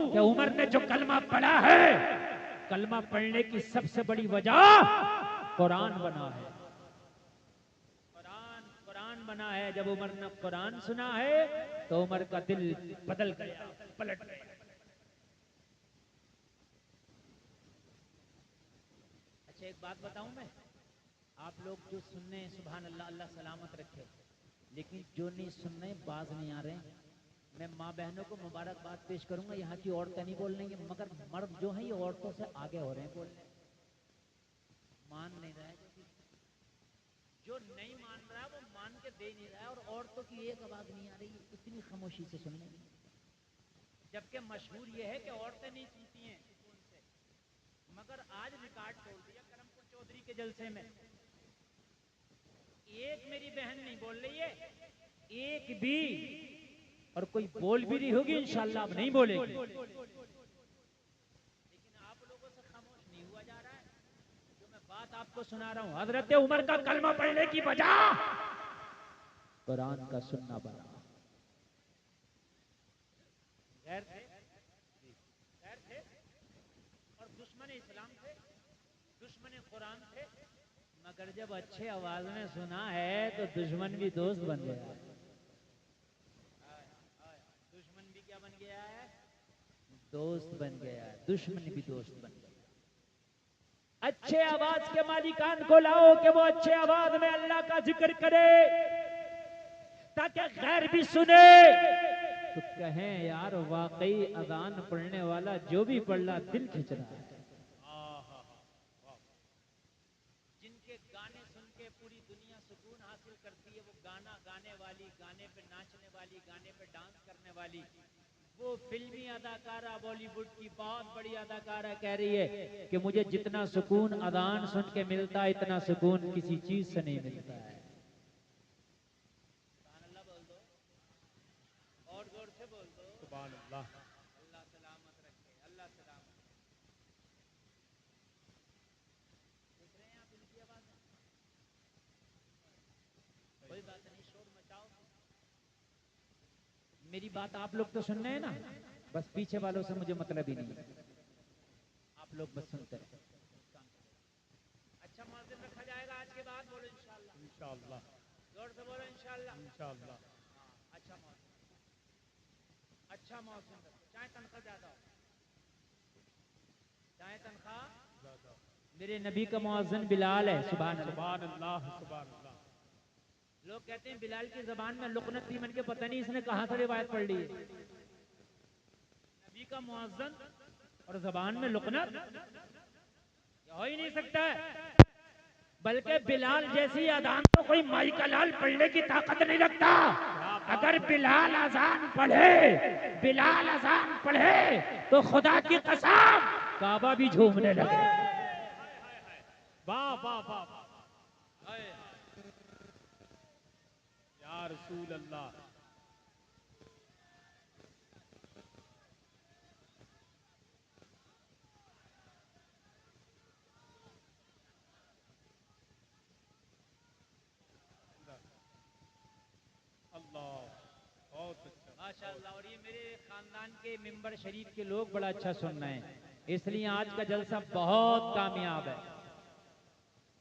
कि उमर ने जो कलमा पढ़ा है, कलमा पढ़ने की सबसे बड़ी वजह कुरान बना है। कुरान बना है। जब उमर ने कुरान सुना है तो उमर का दिल बदल गया, पलट गया। अच्छा, एक बात बताऊं मैं, आप लोग जो सुनने सुभान अल्लाह, अल्लाह सलामत रखे, लेकिन जो नहीं सुनने बाज नहीं आ रहे। मैं माँ बहनों को मुबारकबाद पेश करूंगा। यहाँ की औरतें नहीं बोल रही, मगर मर्द जो है ये औरतों से आगे हो रहे हैं बोलने, मान नहीं रहा है। जो नहीं मान रहा है वो मान के दे नहीं रहा है, और औरतों की एक आवाज नहीं आ रही, इतनी खामोशी से सुन रही। जबकि मशहूर ये है कि औरतें नहीं सुनती हैं उनसे, मगर आज रिकॉर्ड तोड़ दिया करमपुर चौधरी के जलसे में। एक मेरी बहन नहीं बोल रही है, एक भी, और कोई बोल भी नहीं होगी इंशाल्लाह, अब नहीं बोलेगी। लेकिन आप लोगों से खामोश नहीं हुआ जा रहा है। जो मैं बात आपको सुना रहा हूं, हजरत उमर का कलमा पढ़ने की वजह कुरान का सुनना बना। गैर थे और दुश्मन इस्लाम थे, दुश्मन कुरान थे, मगर जब अच्छे आवाज में सुना है तो दुश्मन भी दोस्त बन गया है। दुश्मन भी क्या बन गया है? दोस्त बन गया है। दुश्मन भी दोस्त बन गया। अच्छे आवाज के मालिकान को लाओ कि वो अच्छे आवाज में अल्लाह का जिक्र करे, ताकि गैर भी सुने तो कहें यार वाकई अजान पढ़ने वाला जो भी पढ़ रहा दिल खिंच रहा है। जिनके गाने सुन के पूरी दुनिया सुकून हासिल करती है, वो गाना गाने वाली, गाने पे नाचने वाली, गाने पे डांस करने वाली, वो फिल्मी अदाकारा, बॉलीवुड की बहुत बड़ी अदाकारा कह रही है कि मुझे जितना सुकून अजान सुन के मिलता है, इतना सुकून किसी चीज से नहीं मिलता है। सुभान अल्लाह बोल दो, और जोर से बोल दो, सुभान अल्लाह। अल्लाह सलामत रखे, अल्लाह सलामत। देख रहे हैं आप इनकी आवाज? कोई बात नहीं, शोर मचाओ। मेरी बात आप लोग तो सुन रहे हैं ना, बस पीछे वालों से मुझे मतलब ही नहीं है, आप लोग बस सुनते रहे। अच्छा मौसम रखा जाएगा आज के बाद, बोलो इंशाल्लाह। इंशाल्लाह, जोर से बोलो इंशाल्लाह। इंशाल्लाह। अच्छा मौसम, अच्छा मौसम, चाहे तनख्वाह ज्यादा हो, चाहे तनख्वाह ज्यादा। मेरे नबी का मुअज्जिन बिलाल है। सुभान अल्लाह, सुभान अल्लाह। लोग कहते हैं बिलाल की जबान में लुकनत थी, मन के पता नहीं इसने कहां से रिवायत पढ़ ली है। नबी का मुअज्जिन और जबान में लुकनत हो ही नहीं सकता है। बल्कि बिलाल जैसी अजान तो कोई माई का लाल पढ़ने की ताकत नहीं रखता। अगर बिलाल अजान पढ़े, बिलाल अजान पढ़े तो खुदा की कसम काबा भी झूमने लगे। वाह वाह वाह, या रसूल अल्लाह। माशाअल्लाह। और ये मेरे खानदान के मिंबर शरीफ के लोग बड़ा अच्छा सुन रहे हैं, इसलिए आज का जलसा बहुत कामयाब है।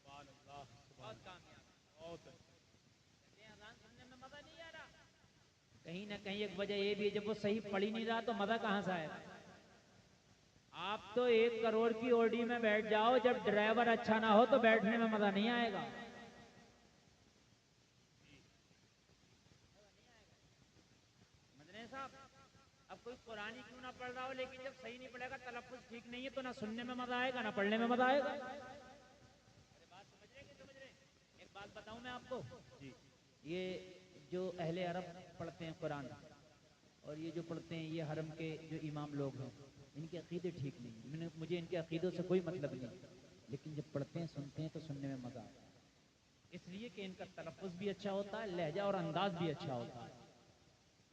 बहुत कामयाब, बहुत अजान सुनने में मजा नहीं आ रहा। कहीं ना कहीं एक वजह ये भी है, जब वो सही पढ़ ही नहीं रहा तो मजा कहां से आएगा। आप तो 1 करोड़ की ओडी में बैठ जाओ, जब ड्राइवर अच्छा ना हो तो बैठने में मजा नहीं आएगा। साहब, अब कोई कुरानी क्यों ना पढ़ रहा हो, लेकिन जब सही नहीं पढ़ेगा, तलफ्फुज़ ठीक नहीं है, तो ना सुनने में मजा आएगा ना पढ़ने में मजा आएगा। अरे बात समझ रहे कि समझ रहे? एक बात बताऊं मैं आपको जी, ये जो अहले अरब पढ़ते हैं कुरान, और ये जो पढ़ते हैं ये हरम के जो इमाम लोग हैं, इनके अकीदे ठीक नहीं। मुझे इनके अकीदों से कोई मतलब नहीं, लेकिन जब पढ़ते हैं सुनते हैं तो सुनने में मजा आता है, इसलिए कि इनका तलफ्फुज़ भी अच्छा होता है, लहजा और अंदाज भी अच्छा होता है।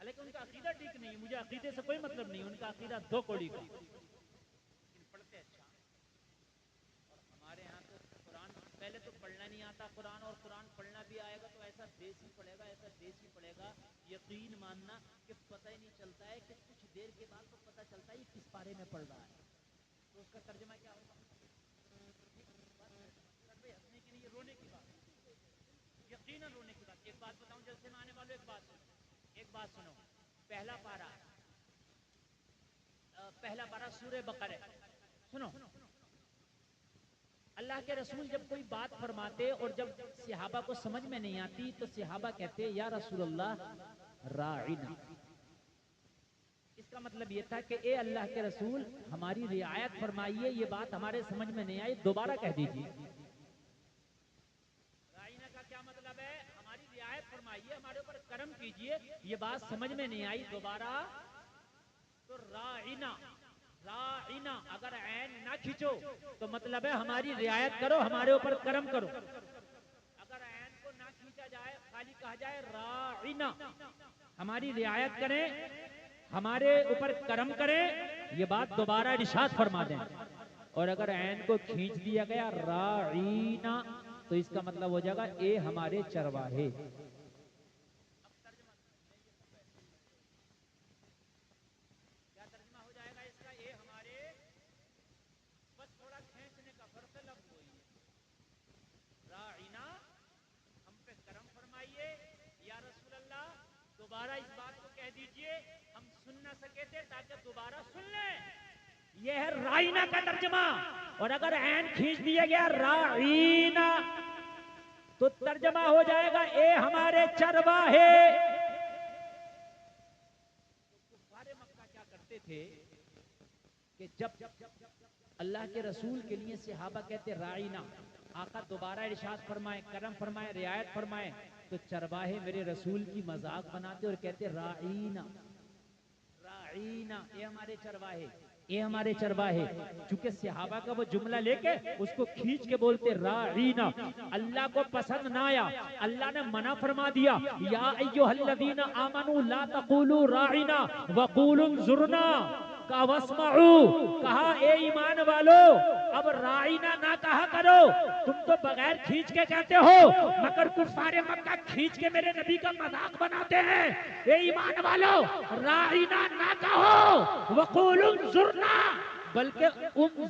हालांकि उनका अकीदा ठीक नहीं है, मुझे अकीदे से कोई मतलब नहीं, उनका अकीदा दो कौड़ी का, लेकिन पढ़ते अच्छा। और हमारे यहाँ तो कुरान पहले तो पढ़ना नहीं आता कुरान, और कुरान पढ़ना भी आएगा तो ऐसा देसी पढ़ेगा, ऐसा देसी पढ़ेगा, यकीन मानना कि पता ही नहीं चलता है कि कुछ देर के बाद तो पता चलता है ये किस बारे में पढ़ रहा है तो उसका तर्जुमा क्या होगा? हंसने की नहीं, ये रोने की बात, यकीनन रोने की बात। एक बात बताऊं जलसे में आने वालों, एक बात सुनो। पहला पारा सूरह बकरा, सुनो। अल्लाह के रसूल जब कोई बात फरमाते और जब सहाबा को समझ में नहीं आती तो सहाबा कहते या रसूलल्लाह राइना। इसका मतलब ये था कि ए अल्लाह के रसूल हमारी रियायत फरमाइए, ये बात हमारे समझ में नहीं आई, दोबारा कह दीजिए। राइना का क्या मतलब है? हमारी रियायत फरमाइए, हमारे ऊपर करम कीजिए, ये बात समझ में नहीं आई, दोबारा। तो राइना, राइना अगर ऐन ना खींचो तो मतलब है हमारी रियायत करो, हमारे ऊपर करम करो। अगर ऐन को ना खींचा जाए, खाली कहा जाए राइना, हमारी रियायत करें, हमारे ऊपर करम करें, ये बात दोबारा इरशाद फरमा दें। और अगर ऐन को खींच दिया गया राइना तो इसका मतलब हो जाएगा ए हमारे चरवाहे। दोबारा इस बात को कह दीजिए, हम सुन ना सके थे ताकि दोबारा सुन लें। यह है राइना का तर्जमा। और अगर ऐन खींच दिया गया राइना तो तर्जमा हो जाएगा ए हमारे चरवाहे। कुफारे मक्का क्या करते थे कि जब अल्लाह के रसूल के लिए सहाबा कहते राइना, आका दोबारा इरशाद फरमाए, करम फरमाए, रियायत फरमाए, तो चरवाहे मेरे रसूल की मजाक बनाते और कहते राइना, राइना, ये हमारे चरवाहे, ये हमारे चरवाहे। चूंकि सहाबा का वो जुमला लेके उसको खींच के बोलते राइना, अल्लाह को पसंद ना आया, अल्लाह ने मना फरमा दिया, या अय्युहल्लज़ीना आमनू ला तक़ूलू राइना वक़ूलू ज़ुरना का वस्मऊ, कहा ए ईमान वालो अब राइना ना कहा करो, तुम तो बगैर खींच के कहते हो, मगर कुफारे मक्का खींच के मेरे नबी का मजाक बनाते हैं। ए ईमान वालो राइना ना कहो, वक़ूलू ज़ुरना, बल्कि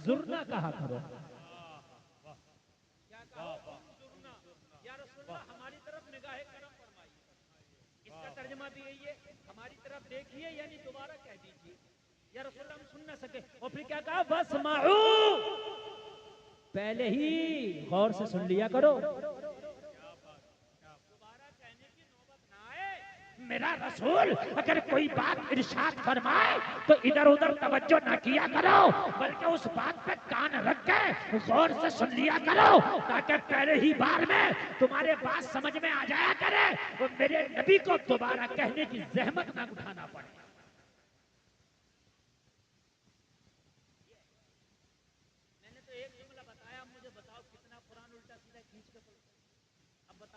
ज़ुरना कहा करो। क्या कहा? या रसूलल्लाह हमारी तरफ निगाहे करम फरमाइए। इसका तर्जुमा भी यही है, हमारी तरफ देखिए, यानी दोबारा कह दीजिए या रसूलल्लाह हम सुन ना सके। और फिर क्या कहा? वस्माऊ, पहले ही गौर से सुन लिया करो, दोबारा कहने की नौबत ना आए। मेरा रसूल अगर कोई बात इरशाद फरमाए तो इधर उधर तवज्जो ना किया करो, बल्कि उस बात पे कान रख के गौर से सुन लिया करो, ताकि पहले ही बार में तुम्हारे बात समझ में आ जाया करे और मेरे नबी को दोबारा कहने की जहमत ना उठाना पड़े।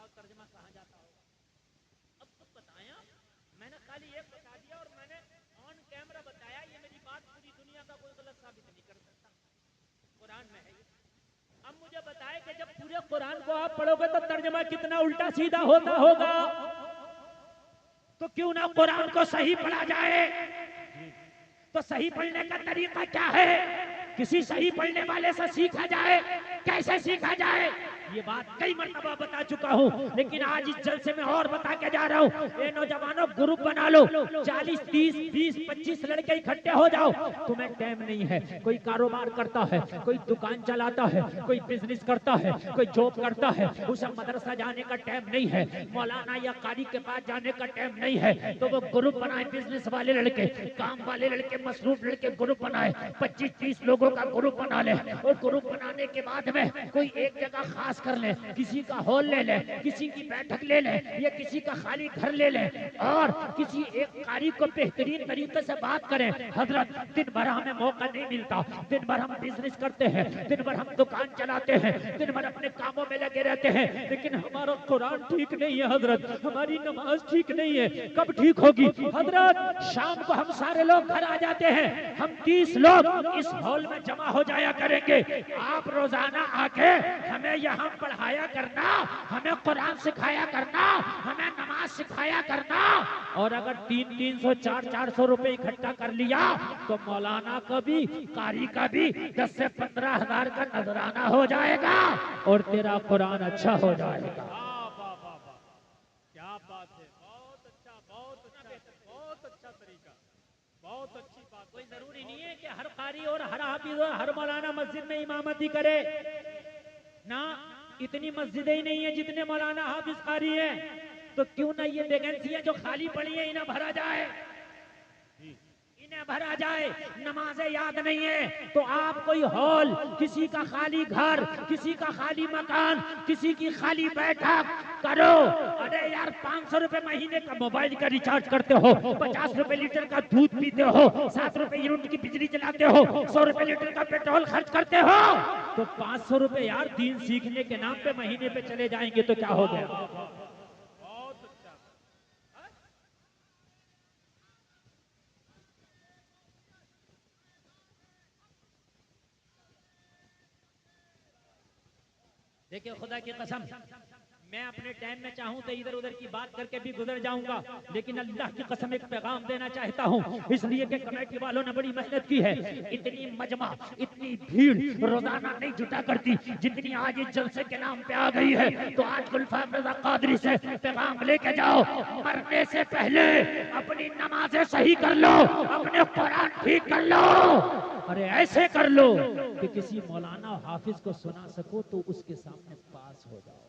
तर्जुमा कहाँ जाता होगा? अब तो बताया, मैंने खाली एक बता दिया और मैंने ऑन कैमरा बताया, ये मेरी बात पूरी दुनिया का कोई गलत साबित नहीं कर सकता, कुरान में है। अब मुझे बताए कि जब पूरे कुरान को आप पढ़ोगे तो तर्जुमा कितना उल्टा सीधा होता होगा, तो क्यों ना कुरान को सही पढ़ा जाए। तो सही पढ़ने का तरीका क्या है? किसी सही पढ़ने वाले से सीखा जाए। कैसे सीखा जाए ये बात कई मरतबा बता चुका हूँ, लेकिन आज इस जलसे में और बता के जा रहा हूँ। ए नौजवानों, ग्रुप बना लो, 40, 30, 20, 25 लड़के इकट्ठे हो जाओ। तुम्हें टाइम नहीं है, कोई कारोबार करता है, कोई दुकान चलाता है, कोई बिजनेस करता है, कोई जॉब करता है, उसे मदरसा जाने का टाइम नहीं है, मौलाना या कारी के पास जाने का टाइम नहीं है, तो वो ग्रुप बनाए, बिजनेस वाले लड़के, काम वाले लड़के, मसरूफ लड़के ग्रुप बनाए, 25-30 लोगों का ग्रुप बना ले। और ग्रुप बनाने के बाद में कोई एक जगह खास कर ले, किसी का हॉल ले ले, किसी की बैठक ले ले, या किसी का खाली घर ले ले, और किसी एक कारी को बेहतरीन तरीके से बात करें। हजरत, दिन भर हमें मौका नहीं मिलता, दिन भर हम बिजनेस करते हैं, दिन भर हम दुकान चलाते हैं, दिन भर अपने कामों में लगे रहते हैं, लेकिन हमारा कुरान ठीक नहीं है हजरत, हमारी नमाज ठीक नहीं है। कब ठीक होगी हजरत? शाम को हम सारे लोग घर आ जाते हैं, हम 30 लोग इस हॉल में जमा हो जाया करेंगे। आप रोजाना आके हमें यहाँ पढ़ाया करना, हमें कुरान सिखाया करना, हमें नमाज नमाज सिखाया करना। और अगर 300-300 400-400 रुपए इकट्ठा कर लिया तो मौलाना का भी कारी का भी 10 से 15 हजार का नजराना हो जाएगा और तेरा कुरान अच्छा हो जाएगा। क्या बात है, बहुत अच्छा, बहुत अच्छा, बहुत अच्छा तरीका, बहुत अच्छी बात। कोई जरूरी नहीं है कि हर कारी और हर हाफिज और हर मौलाना मस्जिद में इमामती करे ना। इतनी मस्जिदें ही नहीं है जितने मौलाना हाफिज कारी हैं, तो क्यों ना ये वैकेंसियां जो खाली पड़ी है इन्हें भरा जाए, इन्हें भरा जाए। नमाजें याद नहीं है तो आप कोई हॉल, किसी का खाली घर, किसी का खाली मकान, किसी की खाली बैठक करो। अरे यार 500 रुपए महीने का मोबाइल का रिचार्ज करते हो, 50 रुपए लीटर का दूध पीते हो, 7 रुपए यूनिट की बिजली चलाते हो, 100 रुपए लीटर का पेट्रोल खर्च करते हो, तो 500 रुपए यार दीन सीखने के नाम पे महीने पे चले जाएंगे तो क्या हो गया। बहुत अच्छा। देखिए खुदा की कसम, मैं अपने टाइम में चाहूं तो इधर उधर की बात करके भी गुजर जाऊंगा, लेकिन अल्लाह की कसम एक पैगाम देना चाहता हूं, इसलिए कि कमेटी वालों ने बड़ी मेहनत की है। इतनी मजमा, इतनी भीड़ रोजाना नहीं जुटा करती जितनी आज इस जलसे के नाम पे आ गई है। तो आज गुलफाम रज़ा क़ादरी से पैगाम लेके जाओ, मरने से पहले अपनी नमाजें सही कर लो, अपने कुरान ठीक कर लो। अरे ऐसे कर लो कि किसी मौलाना हाफिज को सुना सको तो उसके सामने पास हो जाओ।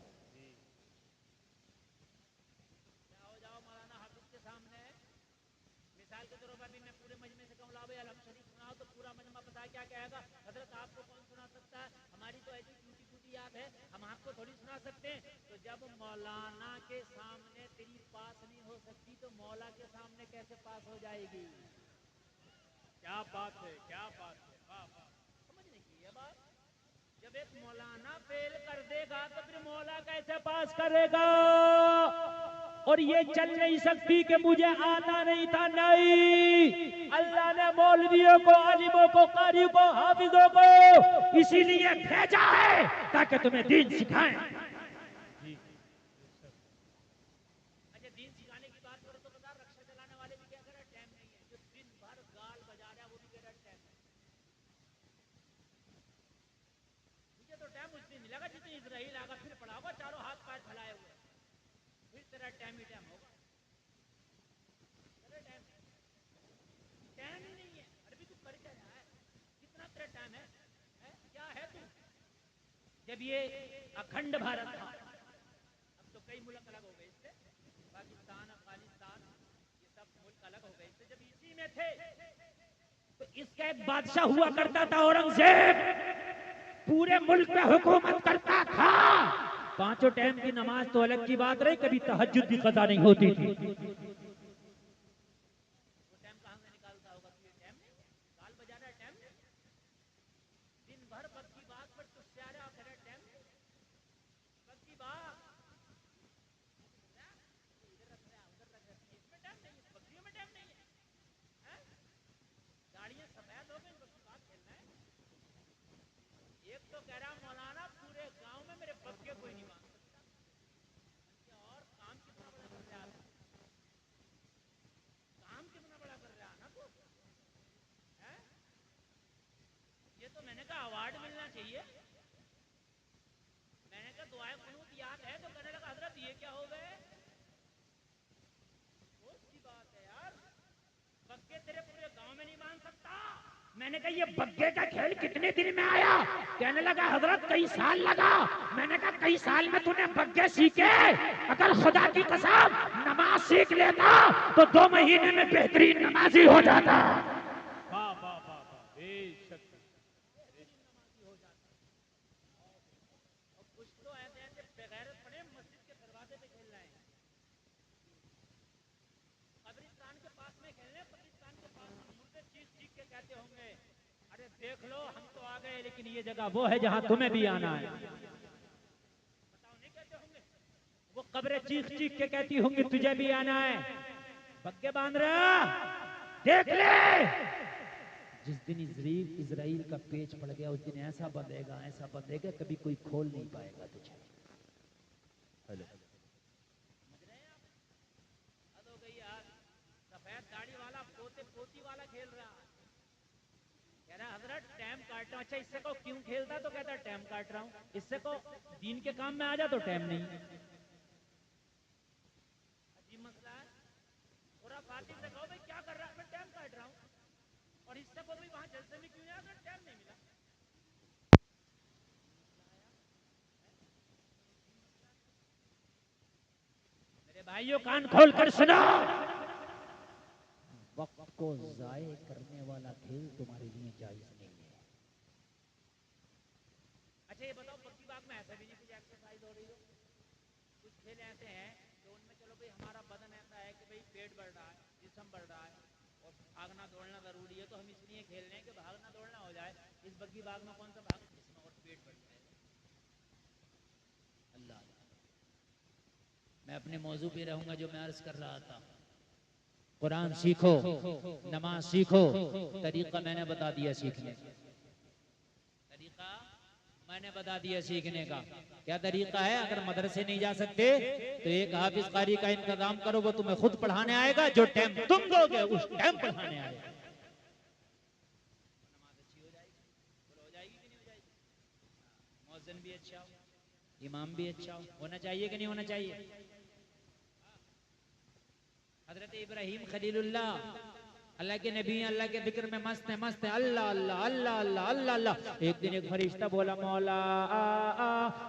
मिसाल के तौर पर भी मैं पूरे मजमे से कहूँ लाओ अलम शरीफ सुनाओ तो पूरा मजमा पता है क्या कहेगा। हजरत आपको कौन सुना सकता है, हमारी तो ऐसी टूटी टूटी याद है, हम आपको थोड़ी सुना सकते हैं। तो जब मौलाना के सामने तेरी पास नहीं हो सकती तो मौला के सामने कैसे पास हो जाएगी। क्या बात है, क्या बात है, वाह वाह। समझने की ये बात, जब एक मौलाना फेल कर देगा तो फिर मौला कैसे पास करेगा। और ये चल नहीं सकती कि मुझे आता नहीं था, नहीं, अल्लाह ने मौलवियों को, आलिमों को, कारी को, हाफिजों को इसीलिए भेजा है ताकि तुम्हें दीन सिखाएं। अच्छा दीन सिखाने की बात करो तो बता, रक्षा चलाने वाले भी क्या करे, टाइम नहीं है। जो दिन भर गाल बजा रहा है वो भी कह रहा टाइम नहीं। मुझे तो टाइम उस दिन मिलेगा जितने इजराइल आगा फिर पढ़ाओगा चारों हाथ पैर फैलाए हुए, फिर तेरा टाइम ही टाइम होगा। टाइम ही नहीं है। अरे भी तू कर क्या रहा है, कितना तेरा टाइम है? क्या है तू? जब ये अखंड भारत था, अब तो कई मुल्क अलग हो गए इससे, पाकिस्तान, अफगानिस्तान, ये सब मुल्क अलग हो गए इससे। जब इसी में थे तो इसका एक बादशाह हुआ करता था औरंगजेब, पूरे मुल्क में हुकूमत करता था। 5 टाइम की नमाज तो अलग की बात रही, कभी तहज्जुद भी कज़ा नहीं होती थी। एक तो कह रहा मौलाना पूरे गांव में मेरे बक्के कोई नहीं मांग सकता, और काम कितना बड़ा कर रहा है, काम कितना बड़ा कर रहा है ना तू, है? ये तो मैंने कहा अवार्ड मिलना चाहिए। मैंने कहा दुआए कुनूत याद है तो कहने लगा हजरत ये क्या हो गए। की बात है यार, बक्के तेरे पूरे गांव में नहीं मान सकता। मैंने कहा ये बग्गे का खेल कितने दिन में आया। कहने लगा हजरत कई साल लगा। मैंने कहा कई साल में तूने बग्गे सीखे, अगर खुदा की कसम नमाज सीख लेता तो 2 महीने में बेहतरीन नमाजी हो जाता। वाह वाह वाह वाह, बेशक नमाजी हो जाता। और कुछ तो ऐसे ऐसे बेगैरत पड़े मस्जिद के दरवाजे पे खेल रहे हैं, कब्रिस्तान के पास में खेल रहे, कब्रिस्तान के पास में मुर्दे चीख चीख के कहते होंगे अरे देख लो हम तो आ गए लेकिन ये जगह वो है जहां तुम्हें भी आना है। बताओ नहीं कहते होंगे, वो कब्रें चीख चीख के कहती होंगी तुझे भी आना है। बग्गे बांध रहा, देख ले जिस दिन इजराइल का पेच पड़ गया उस दिन ऐसा बंधेगा कभी कोई खोल नहीं पाएगा तुझे। हेलो, टाइम काट रहा हूँ। अच्छा इससे को क्यों खेलता, तो कहता टाइम काट रहा हूँ। इससे को दीन के काम में आ जा तो टाइम नहीं। अजीब मसला है। थोड़ा फातिल से कहो भाई क्या कर रहा है, मैं टाइम काट रहा हूँ। और इससे को भी वहां जलसे में क्यों आया, टाइम नहीं मिला। मेरे भाइयों कान खोल कर सुनो, वक्त को जाये करने वाला खेल तुम्हारे लिए जायज नहीं है। अच्छा ये बताओ पक्की बात में ऐसा भी नहीं कुछ एक्सरसाइज हो रही हो। कुछ खेल ऐसे हैं तो उनमें चलो भाई हमारा बदन ऐसा है कि भाई पेट बढ़ रहा है, जिस्म बढ़ रहा है और भागना दौड़ना जरूरी है, तो हम इसलिए खेल रहे हैं कि भागना दौड़ना हो जाए। इस बग्गी बाग में कौन सा भाग जिसमें और पेट बढ़ जाए। अल्लाह, मैं अपने मौजू पे रहूंगा जो मैं अर्ज कर रहा था। कुरान सीखो, नमाज सीखो, तरीका मैंने बता दिया सीखने का। तरीका मैंने बता दिया सीखने का। क्या तरीका है? अगर मदरसे नहीं जा सकते तो एक हाफिज कारी का इंतजाम करो, वो तुम्हें खुद पढ़ाने आएगा। जो टाइम तुम दोगे उस टाइम पढ़ाने आएगा। नमाज अच्छी हो जाएगी, हो जाएगी कि नहीं हो जाएगी। मौज़िन भी अच्छा हो, इमाम भी अच्छा होना चाहिए कि नहीं होना चाहिए। हजरत इब्राहिम खलीलुल्लाह अल्लाह के नबी, अल्लाह के जिक्र में मस्त है, मस्त है। अल्लाह अल्लाह अल्लाह अल्लाह अल्लाह अल्लाह। एक दिन एक फरिश्ता बोला, मौला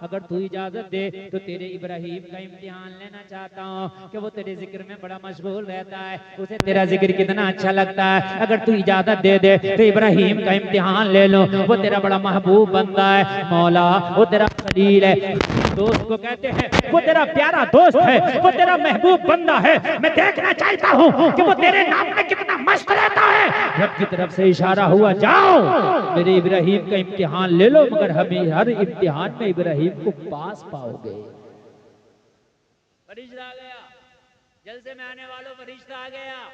अगर तू इजाजत दे तो तेरे इब्राहिम का इम्तिहान लेना चाहता हूँ कि वो तेरे जिक्र में बड़ा मशगूल रहता है, उसे तेरा जिक्र कितना अच्छा लगता है। अगर तू इजाजत दे दे तो इब्राहिम का इम्तिहान ले लो, वो तेरा बड़ा महबूब बंदा है। मौला वो तेरा खलील है, दोस्त को कहते हैं, वो तेरा प्यारा दोस्त है, वो तेरा महबूब बंदा है। मैं देखना चाहता हूँ कि वो तेरे नाम में कितना मस्त रहता है। रब की तरफ से इशारा हुआ, जाओ मेरे इब्राहिम का इम्तिहान ले लो, मगर हमें हर इम्तिहान में इब्राहिम को पास पाओगे। फरिश्ता आ गया, जलसे में आने वालों फरिश्ता आ गया।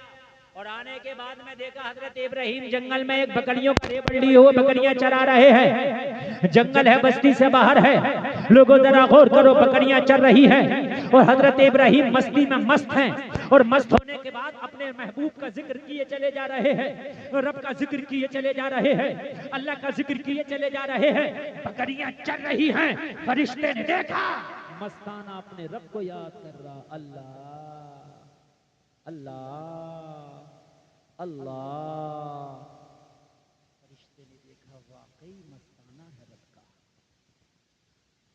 और आने के बाद में देखा हजरत इब्राहिम जंगल में एक बकरियों का बंडी हो, बकरियां चरा रहे हैं। जंगल है, बस्ती से बाहर है। लोगों जरा गौर करो, बकरियां चर रही हैं और हजरत इब्राहिम मस्ती में मस्त हैं। और मस्त होने के बाद अपने महबूब का जिक्र किए चले जा रहे हैं, रब का जिक्र किए चले जा रहे हैं, अल्लाह का जिक्र किए चले जा रहे हैं। बकरियां चर रही हैं। फरिश्ते ने देखा मस्ताना अपने रब को याद कर रहा, अल्लाह अल्लाह अल्लाह। फरिश्ते ने देखा वाकई मस्ताना है रब का,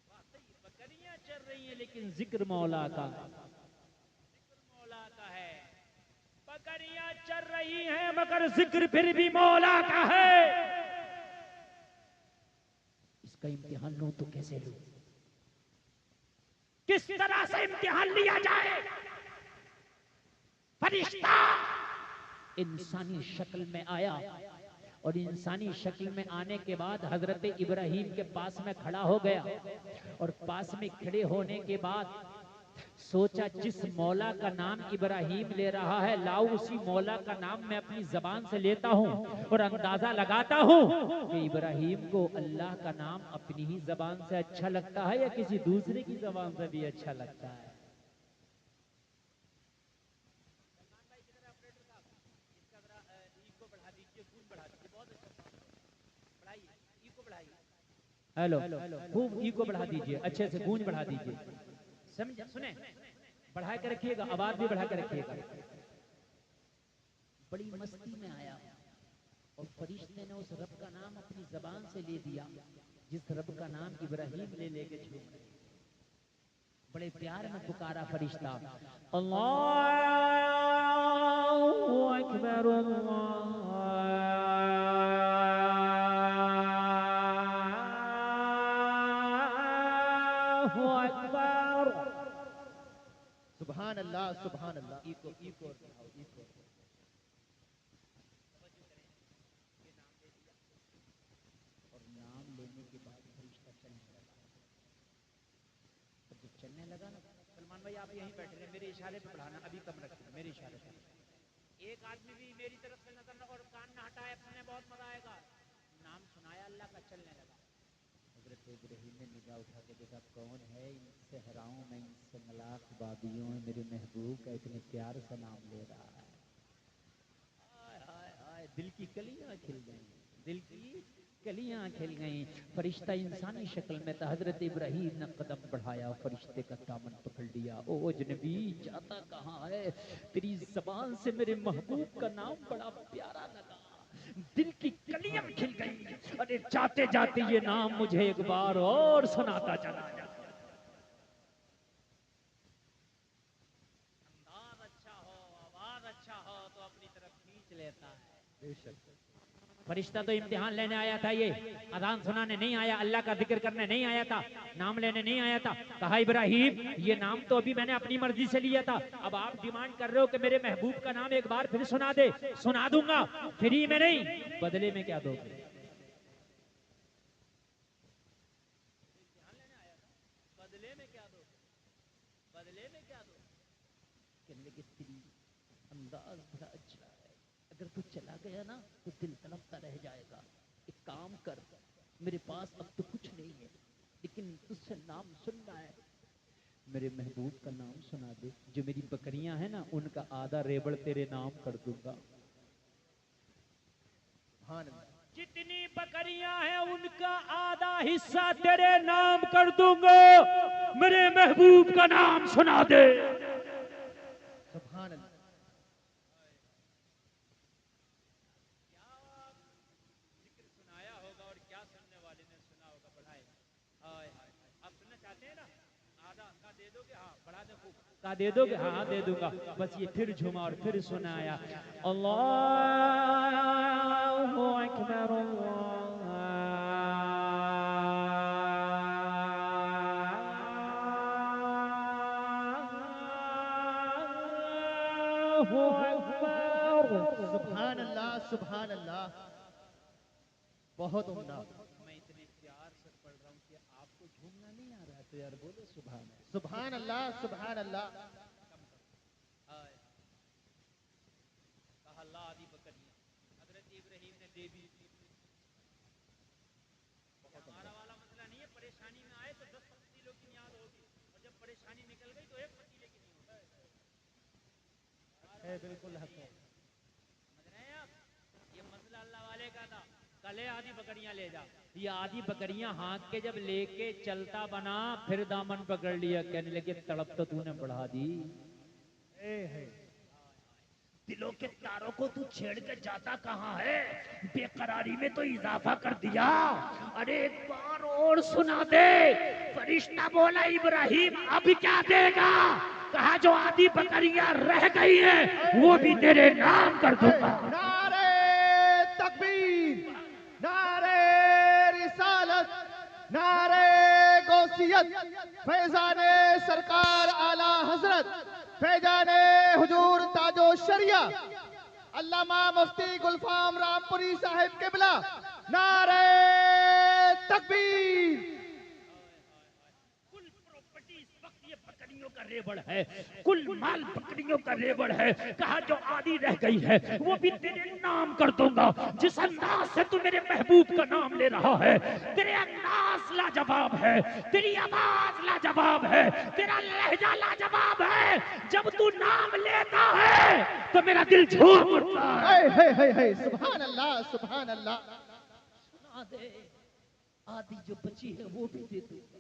वाकई बकरियां चल रही हैं लेकिन जिक्र मौला का, जिक्र मौला का है। बकरियां चल रही हैं मगर जिक्र फिर भी मौला का है। इसका इम्तिहान लूं तो कैसे लूं, किस तरह से इम्तिहान लिया जाए। फरिश्ता इंसानी शक्ल में आया और इंसानी शक्ल में आने के बाद हजरत इब्राहिम के पास में खड़ा हो गया। और पास में खड़े होने के बाद सोचा, जिस मौला का नाम इब्राहिम ले रहा है, लाओ उसी मौला का नाम मैं अपनी जबान से लेता हूँ और अंदाजा लगाता हूँ कि इब्राहिम को अल्लाह का नाम अपनी ही जबान से अच्छा लगता है या किसी दूसरे की जबान से भी अच्छा लगता है। हेलो, खूब ई को बढ़ा दीजिए, अच्छे से गूंज बढ़ा दीजिए, समझ सुने, बढ़ा के रखिएगा, आवाज भी बढ़ा के रखिएगा। बड़ी मस्ती में आया और फरिश्ते ने उस रब का नाम अपनी जबान से ले दिया जिस रब का नाम इब्राहिम ले लेके झूम रहे। बड़े प्यार में पुकारा फरिश्ता, अल्लाहु अकबर अल्लाहु अकबर। सुभान अल्लाह सुभान अल्लाह। इको इको और नाम लेने के बाद फरिश्ता चलने लगा। जब चलने लगा ना, सलमान भाई आप यहीं बैठे रहे, मेरे इशारे पे बढ़ाना, अभी कम रखना, मेरे इशारे पे। एक आदमी भी मेरी तरफ से नजर और कान न हटाए, सुने बहुत मजा आएगा। नाम सुनाया अल्लाह का, चलने लगा। हजरत इब्राहिम ने निगाह उठा के देखा, कौन है इन सहराओं में, इन संगलाख वादियों में मेरे महबूब का इतने प्यार से नाम ले रहा है। हाय हाय हाय, दिल की कलियां खिल गई, दिल की कलियां खिल गईं। फरिश्ता इंसानी शक्ल में था। हजरत इब्राहिम ने कदम बढ़ाया, फरिश्ते का दामन पकड़ लिया। ओ अजनबी, जाता कहाँ है? तेरी जबान से मेरे महबूब का नाम बड़ा प्यारा लगा, दिल की कलियां खिल गई। अरे जाते जाते ये नाम मुझे एक बार और सुनाता चला जा। अंदाज अच्छा हो, आवाज अच्छा हो तो अपनी तरफ खींच लेता है। बेशक। फरिश्ता तो इम्तिहान लेने आया था, ये अजान सुनाने नहीं आया, अल्लाह का जिक्र करने नहीं आया था, नाम लेने नहीं आया था। कहा इब्राहिम, ये नाम तो अभी मैंने अपनी मर्जी से लिया था, अब आप डिमांड कर रहे हो कि मेरे महबूब का नाम एक बार फिर सुना दे। सुना दूंगा, फ्री में नहीं, बदले में क्या दोगे? बदले में क्या दोगे? बदले में क्या दोगे? कहने लगे तेरी अंदाज बड़ा अच्छा है, अगर तू चला गया ना तो दिल तड़पता रह जाएगा। एक काम कर, मेरे पास अब तो कुछ नहीं है, लेकिन तुझसे नाम सुनना है। मेरे महबूब का नाम सुना दे। जो मेरी बकरियां हैं ना, उनका आधा रेबड़ तेरे नाम कर दूंगा। जितनी बकरियां हैं उनका आधा हिस्सा तेरे नाम कर दूंगा। मेरे महबूब का नाम सुना दे। सुभान अल्लाह। जिक्र सुनाया होगा और क्या सुनने वाले ने सुना होगा। बढ़ाए हाय हाय, आप सुनना चाहते हैं ना? आधा का दे दोगे? हाँ, बढ़ा दो खूब। का दे दोगे? हाँ हाँ दे दूंगा। बस ये फिर झुमा और फिर सुनाया। अल्लाहु अकबर, अल्लाहु अकबर। सुभान अल्लाह, सुभान अल्लाह। बहुत उम्दा। मैं इतने प्यार से पढ़ रहा हूँ कि आपको झूमना नहीं आ रहा है, तो यार बोलो सुभान अल्लाह। सुभान अल्लाह, सुभान अल्लाह। हाय। कहा अल्लाह आदि बकरियां हजरत इब्राहिम ने दे दी। हमारा वाला मसला नहीं है, परेशानी में आए तो 10 पतीलों की याद होगी, और जब परेशानी निकल गई तो एक पतीले की नहीं होगी। है बिल्कुल हक है। समझ रहे हैं आप? ये मसला अल्लाह वाले का था। कले आदि बकरियां ले जा, ये आदि बकरियां हाँक के जब लेके चलता बना, फिर दामन पकड़ लिया। कहने लगे तड़प तो तूने बढ़ा दी, है। दिलों के तारों को तू छेड़ के जाता कहाँ है? बेकरारी में तो इजाफा कर दिया। अरे एक बार और सुना दे। फरिश्ता बोला इब्राहिम अब क्या देगा? कहा जो आधी बकरियां रह गई हैं वो भी तेरे नाम कर दूंगा। नारे तकबीर, नारे रिसालत, नारे गौसियत, फैजाने सरकार आला हजरत, फैजाने हुजूर ताजो शरिया अल्लामा मुफ्ती गुलफाम रामपुरी साहिब किबला। नारे तकबीर। कुल प्रॉपर्टी इस वक्त ये बकरियों का रेबड़ है, कुल माल बकरियों का रेबड़ है। कहा जो आधी रह गई है वो भी तेरे नाम कर दूंगा। जिस अंदाज से तू मेरे महबूब का नाम ले रहा है, तेरे अंदाज लाजवाब है, तेरी आवाज लाजवाब है, तेरा लहजा लाजवाब है। जब तू नाम लेता है तो मेरा दिल झूम उठता है। सुभान अल्लाह, सुभान अल्लाह। सुना दे, आधी जो बची है वो भी दे दूंगा।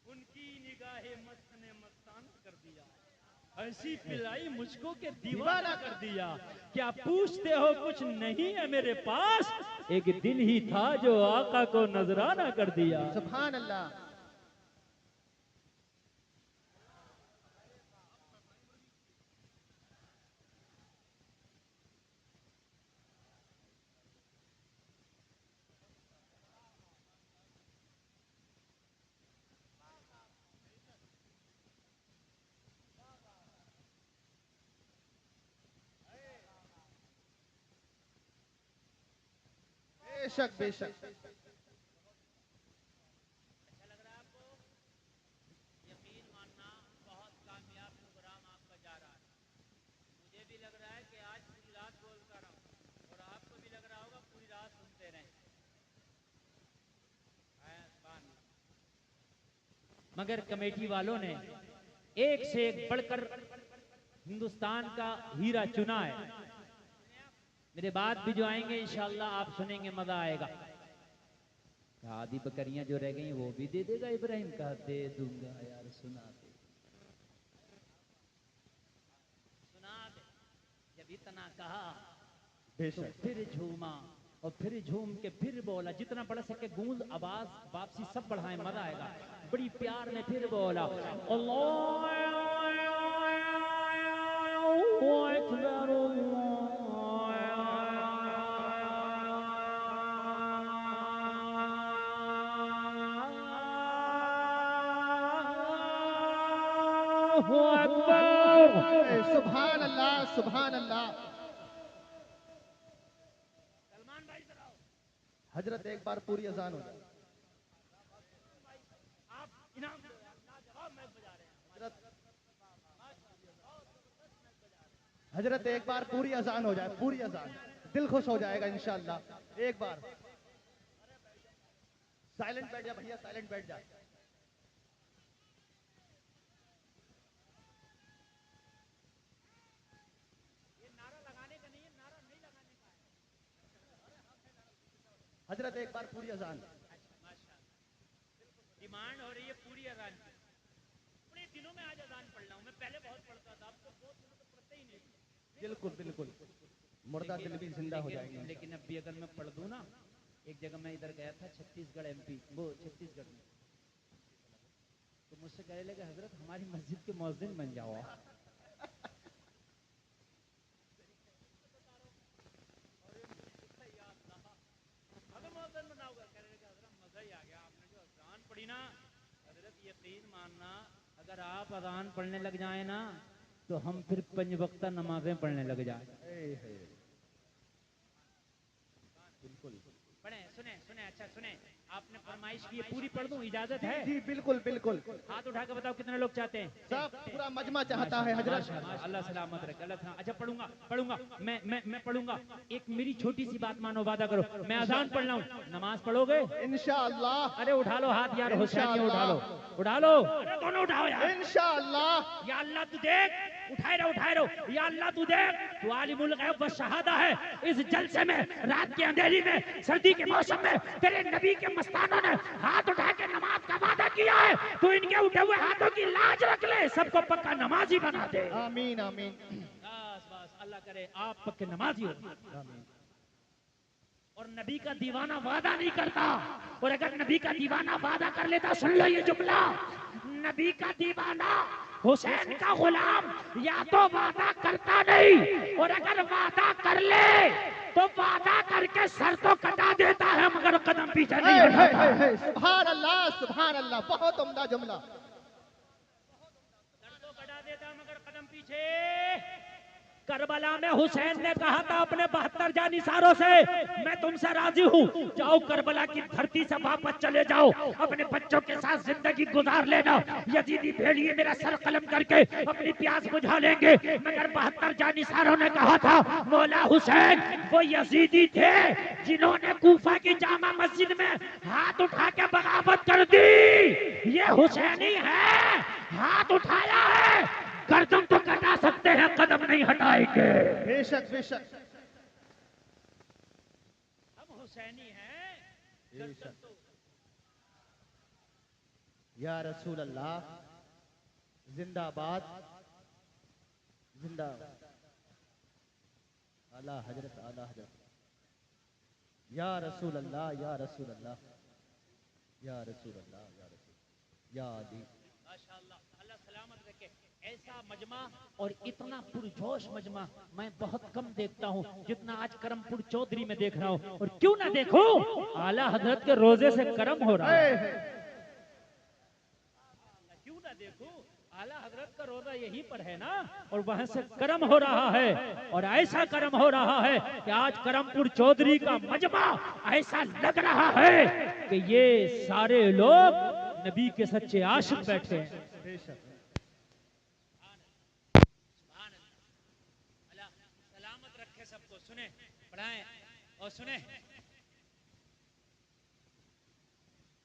उनकी निगाहें मस्त ने मस्ताना कर दिया, ऐसी पिलाई मुझको के दीवाना कर दिया। क्या पूछते हो कुछ नहीं है मेरे पास? एक दिल ही था जो आका को नजराना कर दिया। सुभान अल्लाह। बेशक बेशक। अच्छा लग रहा है आपको? यकीन मानना बहुत कामयाब प्रोग्राम आपका जा रहा है। मुझे भी लग रहा है कि आज पूरी रात बोलता रहा, और आपको भी लग रहा होगा पूरी रात सुनते रहें। मगर कमेटी वालों ने एक से एक बढ़कर हिंदुस्तान का हीरा चुना है। मेरे बाद भी जो आएंगे इंशाल्लाह आप सुनेंगे, मजा आएगा। आधी बकरियां जो रह गई वो भी दे देगा इब्राहिम? का दे दूंगा यार, सुना दे सुना दे। जब इतना कहा तो फिर झूमा, और फिर झूम के फिर बोला, जितना बढ़ सके गूंज आवाज वापसी सब बढ़ाए, मजा आएगा। बड़ी प्यार में फिर बोला अल्लाह अकबर, सुभान अल्लाह, सुभान अल्लाह। सलमान भाई जरा आओ। हजरत एक बार पूरी अजान हो जाए। आप इनाम लाजवाब मैच बजा रहे हैं। हजरत एक बार पूरी अजान हो जाए, पूरी अजान, दिल खुश हो जाएगा इंशाअल्लाह। एक बार साइलेंट बैठ जा भैया, साइलेंट बैठ जा। ये नारा लगाने का नहीं है, नारा नहीं लगाने का है। हजरत एक बार पूरी अजान। डिमांड हो रही है पूरी अजान की। अपने दिनों में आज अजान पढ़ रहा हूँ। मैं पहले बहुत पढ़ता था, अब तो बहुत दिनों तो पढ़ते ही नहीं। बिल्कुल बिल्कुल, मुर्दा दिल भी जिंदा हो जाएंगे। लेकिन अब भी अगर मैं पढ़ दूं ना, एक जगह मैं इधर गया था छत्तीसगढ़ MP, वो छत्तीसगढ़ में, तो मुझसे कहने लगे हजरत हमारी मस्जिद के मौज़िन बन जाओ। अगर मौजूद बनाओगे कहने लगे हजरत मजा ही आ गया, आपने जो अजान पढ़ी ना। हजरत यकीन मानना, अगर आप अजान पढ़ने लग जाए ना तो हम फिर 5 वक्ता नमाजें पढ़ने लग जाए। बिल्कुल पढ़े, सुने सुने, अच्छा सुने, आपने फरमाइश की, पूरी पढ़ दूं, इजाजत है? जी बिल्कुल बिल्कुल। हाथ उठा के बताओ कितने लोग चाहते हैं? सब पूरा मजमा चाहता है हजरत। माशाअल्लाह, अल्लाह सलामत रखे, अल्लाह सलामत। अच्छा पढ़ूंगा पढ़ूंगा, मैं पढ़ूंगा। एक मेरी छोटी सी बात मानो, वादा करो, मैं अजान पढ़ रहा हूँ, नमाज पढ़ोगे? इंशाअल्लाह। अरे उठा लो हाथ यार, हुसैनी उठा लो, इंशाअल्लाह। उठा लो। अरे दोनों उठाओ यार। इंशाअल्लाह। या अल्लाह तू देख, उठाए रहो उठाए रहो। या अल्लाह तू देख, तू आलिमुल गैब व शहादा है। इस जलसे में, रात के अंधेरी में, सर्दी के मौसम में तेरे नबी के मस्तानों ने हाथ उठा के नमाज का वादा किया है। तू इनके उठे हुए हाथों की लाज रख ले, सबको पक्का नमाजी बना दे। आमीन आमीन। बस बस, अल्लाह करे आप पक्के नमाजी हो। और नबी का दीवाना वादा नहीं करता, और अगर नबी का दीवाना वादा कर लेता, सुन लो ये जुमला, नबी का दीवाना हुसैन का गुलाम या तो वादा करता नहीं, और अगर वादा कर ले तो वादा करके सर तो कटा देता है, मगर कदम पीछे नहीं हटाता। सुभान अल्लाह, सुभान अल्लाह, बहुत उम्दा जुमला। सर तो कटा देता है मगर कदम पीछे। करबला में हुसैन ने कहा था अपने 72 जानिसारों से, मैं तुमसे राजी हूँ, जाओ करबला की धरती से वापस चले जाओ, अपने बच्चों के साथ जिंदगी गुजार लेना। यजीदी भेड़िए मेरा सर कलम करके अपनी प्यास बुझा लेंगे। मगर 72 जानिसारों ने कहा था, मौला हुसैन वो यजीदी थे जिन्होंने कूफा की जामा मस्जिद में हाथ उठा के बगावत कर दी। ये हुसैनी है, हाथ उठाया है, गर्दन तो कटा सकते हैं, कदम नहीं हटाएंगे। बेशक बेशक। हम हुसैनी हैं। बेशक। या रसूल अल्लाह, जिंदाबाद जिंदाबाद। आला हजरत, आला हजरत। या रसूल अल्लाह, या रसूल अल्लाह, या रसूल अल्लाह, या रसूल, या अली। माशाअल्लाह, अल्लाह सलामत रखे। ऐसा मजमा और इतना पुरजोश मजमा मैं बहुत कम देखता हूँ जितना आज करमपुर चौधरी में देख रहा हूँ। और क्यों ना देखूं, आला हजरत के रोजे से करम हो रहा है। क्यों ना देखूं, आला हजरत का रोजा यहीं पर है ना, और वहां से करम हो रहा है। और ऐसा करम हो रहा है कि आज करमपुर चौधरी का मजमा ऐसा लग रहा है कि ये सारे लोग नबी के सच्चे आशिक बैठे हैं। बेशक। अल्लाह सलामत रखे सबको। सुने, पढ़ाएं और सुने।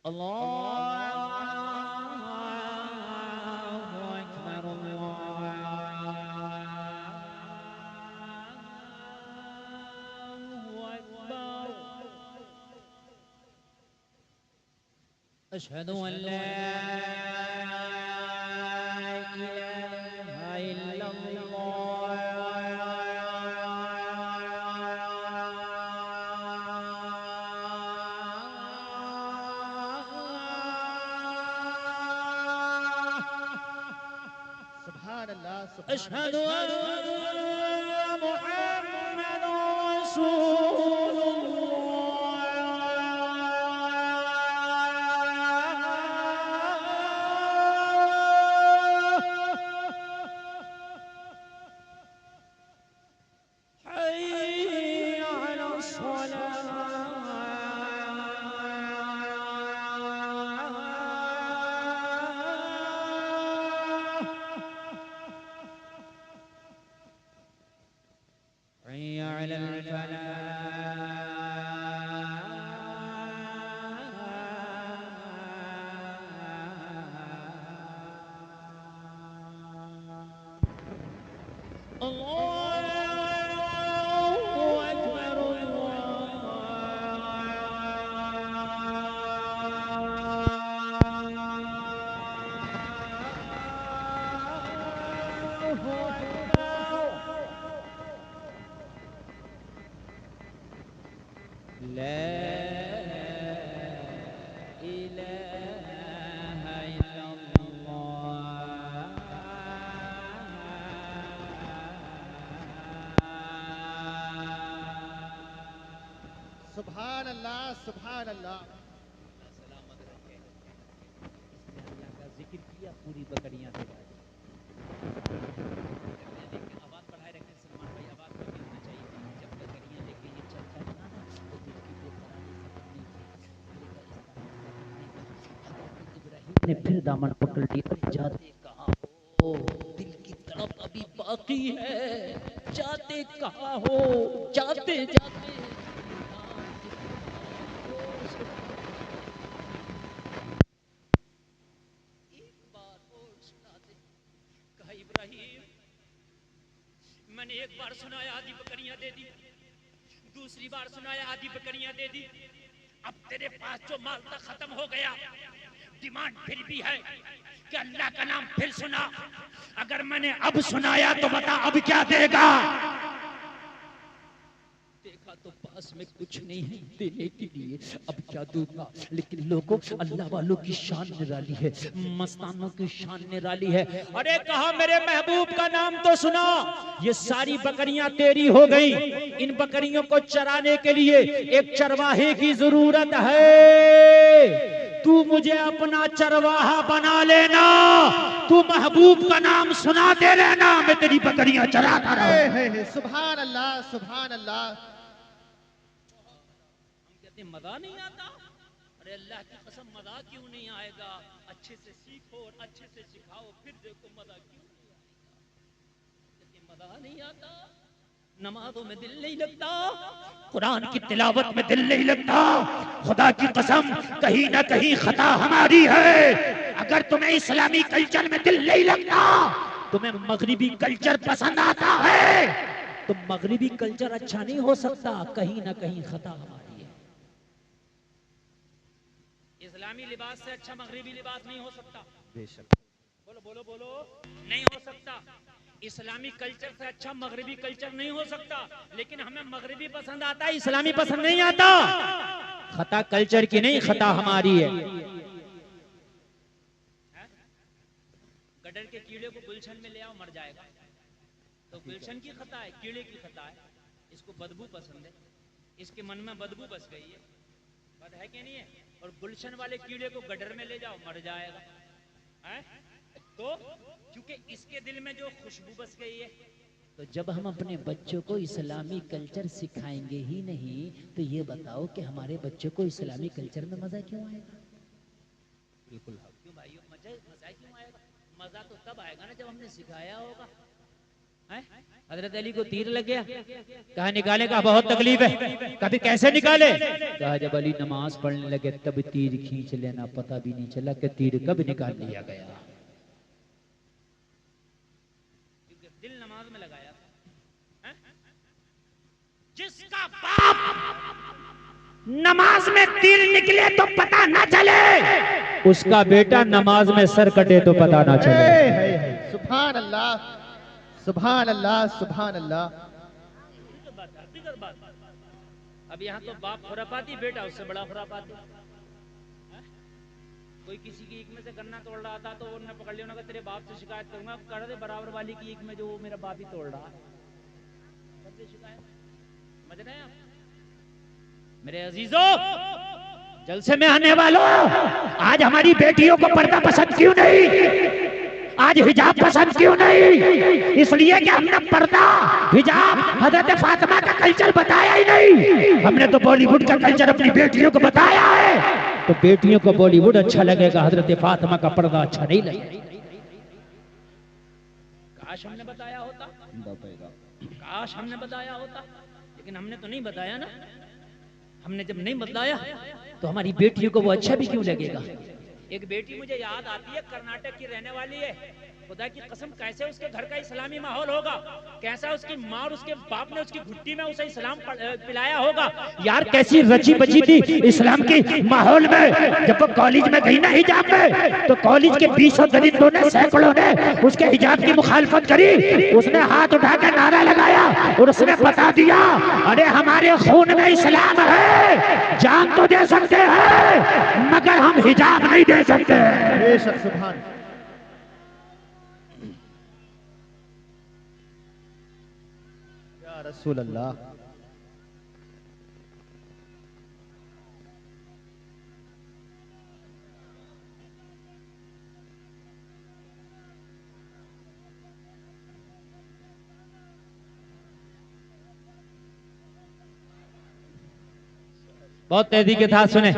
अल्लाह अशहदु अन ला इलाहा इल्लल्लाह। सुभान अल्लाह, सुभान अशहदु अल्लाह। अन्न मुहम्मदुर सुभान अल्लाह, सुभान अल्लाह। सलामत रखे। इसने अल्लाह का जिक्र किया, पूरी बकरियां दे डाली। आवाज बढ़ाए रखें सलमान भाई, आवाज बढ़ी होनी चाहिए। जब बकरियां लेके ये चलता था ना तो दिल की बेकरारी खत्म नहीं थी। ने फिर दामन पकड़ लिया, जाते कहाँ हो, दिल की तड़प अभी बाकी है, जाते कहाँ हो, जाते जाते इब्राहिम, मैंने एक बार सुनाया आधी बकरियां दे दी, दूसरी बार सुनाया आधी बकरियां दे दी, अब तेरे पास जो माल था खत्म हो गया, डिमांड फिर भी है कि अल्लाह का नाम फिर सुना। अगर मैंने अब सुनाया तो बता अब क्या देगा। देखा तो पास में कुछ नहीं है देने के लिए, अब क्या दूंगा। लेकिन लोगों, अल्लाह वालों की शान निराली है, मस्तानों की शान निराली है। अरे कहा मेरे महबूब का नाम तो सुना। ये सारी बकरियां तेरी हो गई, इन बकरियों को चराने के लिए एक चरवाहे की जरूरत है। तू मुझे अपना चरवाहा बना लेना, तू महबूब का नाम सुना दे लेना, मैं तेरी बकरियां चराता रहूं। सुभान अल्लाह, सुभान अल्लाह। मजा नहीं आता। अरे अल्लाह की कसम मजा क्यों नहीं आएगा। अच्छे से सीखो और अच्छे से सिखाओ, फिर देखो मजा क्यों नहीं आएगा। मजा नहीं आता, नमाजों में दिल नहीं लगता, कुरान की तिलावत में दिल नहीं लगता। खुदा की कसम कहीं ना कहीं खता हमारी है। अगर तुम्हें इस्लामी कल्चर में दिल नहीं लगता, तुम्हें मगरिबी कल्चर पसंद आता है, तो मगरिबी कल्चर अच्छा नहीं हो सकता, कहीं ना कहीं खता हमारी। इस्लामी लिबास से अच्छा मगरिबी लिबास नहीं हो सकता। बेशक। बोलो बोलो बोलो, नहीं हो सकता। इस्लामी कल्चर से अच्छा मगरिबी कल्चर नहीं हो सकता। लेकिन हमें मगरिबी पसंद आता है, इस्लामी पसंद नहीं आता। खता कल्चर की नहीं, खता हमारी है। गडर के कीड़े को गुलशन में ले आओ, मर जाएगा। तो गुलशन की खता है, कीड़े की खता है। इसको बदबू पसंद है, इसके मन में बदबू बस गई है, बात है कि नहीं है। और गुलशन वाले कीड़े को गडर में ले जाओ, मर जाएगा है? तो क्योंकि इसके दिल में जो खुशबू बस गई है। तो जब हम अपने बच्चों को इस्लामी कल्चर सिखाएंगे ही नहीं, तो ये बताओ कि हमारे बच्चों को इस्लामी कल्चर में मजा क्यों आएगा। बिल्कुल क्यों भाइयों, मजा क्यों आएगा। मजा तो तब आएगा ना जब हमने सिखाया होगा। हजरत अली को तीर लग गया, कहा निकाले, कहा बहुत तकलीफ है। कभी कैसे निकाले, कहा जब अली नमाज पढ़ने लगे तब तीर खींच लेना, पता भी नहीं चला कि तीर कब निकाल लिया गया। दिल नमाज में लगाया था। जिसका बाप नमाज में तीर निकले तो पता न चले, उसका बेटा नमाज में सर कटे तो पता ना चले। सुभान अल्लाह, सुभान अल्लाह, सुभान अल्लाह। अब यहाँ तो बाप खुरापाती, बेटा उससे बड़ा खुरापाती। कोई किसी की ईख में से गन्ना तोड़ रहा था तो उन्होंने पकड़ लिया, उन्होंने कहा तेरे बाप से शिकायत करूंगा, कर दे बराबर वाली की ईख में जो मेरा बाप ही तोड़ रहा है, सबसे शिकायत। समझ रहे हैं आप मेरे अजीजों? जलसे में आने वालों, आज हमारी बेटियों को पर्दा पसंद क्यों नहीं? आज हिजाब पसंद क्यों नहीं? इसलिए कि हमने पर्दा, हिजाब, हजरत फातिमा का कल्चर बताया ही नहीं। हमने तो बॉलीवुड का कल्चर अपनी बेटियों को बताया है। तो बेटियों को बॉलीवुड अच्छा लगेगा, हजरत फातिमा का पर्दा अच्छा नहीं लगेगा। काश हमने बताया होता, काश हमने बताया होता, लेकिन हमने तो नहीं बताया ना। हमने जब नहीं बताया तो हमारी बेटियों को वो अच्छा भी क्यों लगेगा? एक बेटी मुझे याद आती है, कर्नाटक की रहने वाली है। खुदा की कसम, कैसे उसके घर का इस्लामी माहौल होगा, कैसा उसकी माँ और उसके बाप ने उसकी घुट्टी में उसे इस्लाम पिलाया होगा। यार कैसी रची बची थी इस्लाम की माहौल में। जब वो कॉलेज में गई ना हिजाब में, तो कॉलेज के 20 दरिंदों ने, सैकड़ों ने उसके हिजाब की मुखालफत करी। उसने हाथ उठाकर नारा लगाया और उसने बता दिया, अरे हमारे खून में इस्लाम है, जान तो दे सकते हैं मगर हम हिजाब नहीं दे सकते। बेशक, सुभान। या रसूल अल्लाह। बहुत तेजी के साथ सुने,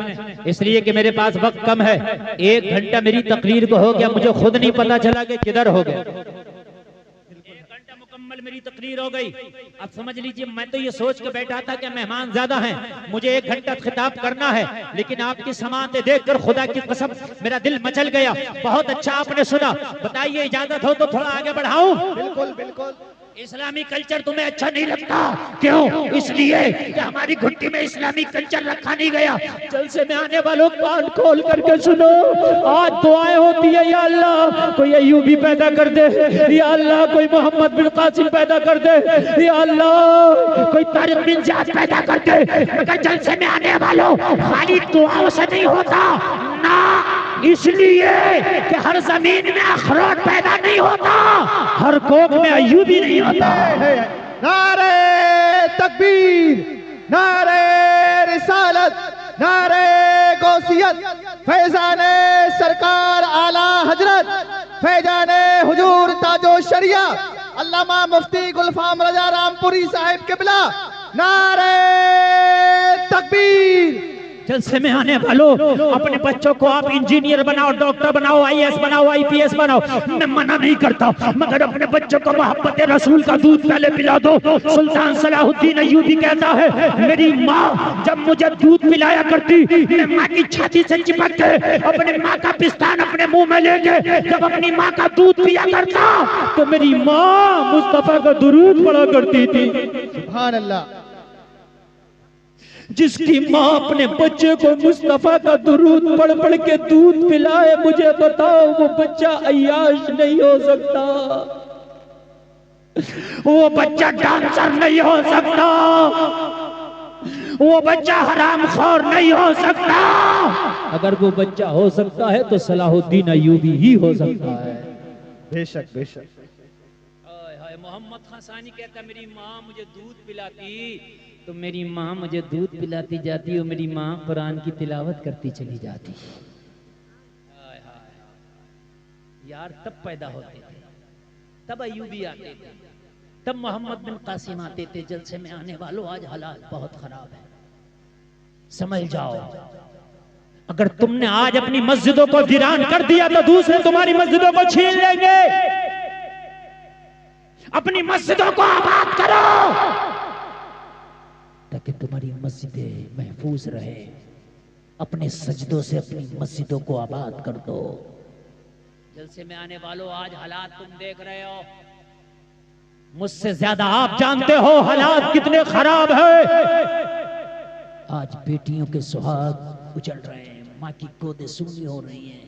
इसलिए कि मेरे पास वक्त कम है। 1 घंटा मेरी तकरीर को हो गया, मुझे खुद नहीं पता चला कि किधर हो गया। 1 घंटा मुकम्मल मेरी तकरीर हो गई। अब समझ लीजिए, मैं तो ये सोच के बैठा था कि मेहमान ज्यादा हैं, मुझे 1 घंटा खिताब करना है, लेकिन आपकी समाअतें देखकर खुदा की कसम मेरा दिल मचल गया। बहुत अच्छा आपने सुना। बताइए, इजाजत हो तो थोड़ा आगे बढ़ाऊं? बिल्कुल बिल्कुल। इस्लामी कल्चर तुम्हें अच्छा नहीं लगता? क्यों? इसलिए कि हमारी घुट्टी में इस्लामी कल्चर रखा नहीं गया। जलसे में आने वालों, कान खोल करके सुनो। आज दुआएं होती है, या अल्लाह कोई अय्यूबी पैदा कर दे, या अल्लाह कोई मोहम्मद बिन कासिम पैदा कर दे, या अल्लाह कोई तारिक बिन ज़ियाद पैदा कर दे। मगर जलसे में आने वालों, खाली दुआओं से नहीं होता ना, इसलिए कि हर जमीन में अखरोट पैदा नहीं होता, हर कोख में अय्यूबी नहीं होता। नारे तकबीर, नारे रिसालत, नारे गौसियत, फैजाने सरकार आला हजरत, फैजाने हुजूर ताजो शरिया अल्लामा मुफ्ती गुलफाम रजा रामपुरी साहिब किबला। नारे तकबीर। जलसे में आने वालों, अपने बच्चों को आप इंजीनियर बनाओ, डॉक्टर बनाओ, IAS बनाओ, IPS बनाओ, मैं मना नहीं करता, मगर अपने बच्चों को मोहब्बत रसूल का दूध पहले पिला दो। सुल्तान सलाहुद्दीन अय्यूबी कहता है, मेरी माँ जब मुझे दूध पिलाया करती, मैं माँ की छाती से चिपक के अपने माँ का पिस्तान अपने मुंह में लेके जब अपनी माँ का दूध पिया करता, तो मेरी माँ मुस्तफा का दुरूद पढ़ा करती थी। सुभान अल्लाह। जिसकी माँ अपने बच्चे को मुस्तफा का दुरूद पढ़ पढ़ के दूध पिलाए, मुझे बताओ वो बच्चा अय्याश नहीं हो सकता, वो बच्चा डांसर नहीं हो सकता, वो बच्चा हरामखोर नहीं हो सकता। अगर वो बच्चा हो सकता है तो सलाहुद्दीन अय्यूबी ही हो सकता है। बेशक बेशक। मोहम्मद खान सानी कहता, मेरी माँ मुझे दूध पिलाती, तो मेरी माँ मुझे दूध पिलाती जाती और मेरी माँ कुरान की तिलावत करती चली जाती। यार तब पैदा होते थे, तब अय्यूबी आते थे, तब मोहम्मद बिन कासिम आते थे। जलसे में आने वालों, आज हालात बहुत खराब है, समझ जाओ। अगर तुमने आज अपनी मस्जिदों को वीरान कर दिया तो दूसरे तुम्हारी मस्जिदों को छीन लेंगे। अपनी मस्जिदों को आबाद करो ताकि तुम्हारी मस्जिदें महफूज रहे। अपने सजदों से अपनी मस्जिदों को आबाद कर दो। जलसे में आने वालों, आज हालात तुम देख रहे हो, मुझसे ज्यादा आप जानते हो हालात कितने खराब हैं। आज बेटियों के सुहाग उजड़ रहे हैं, माँ की गोदे सूनी हो रही हैं,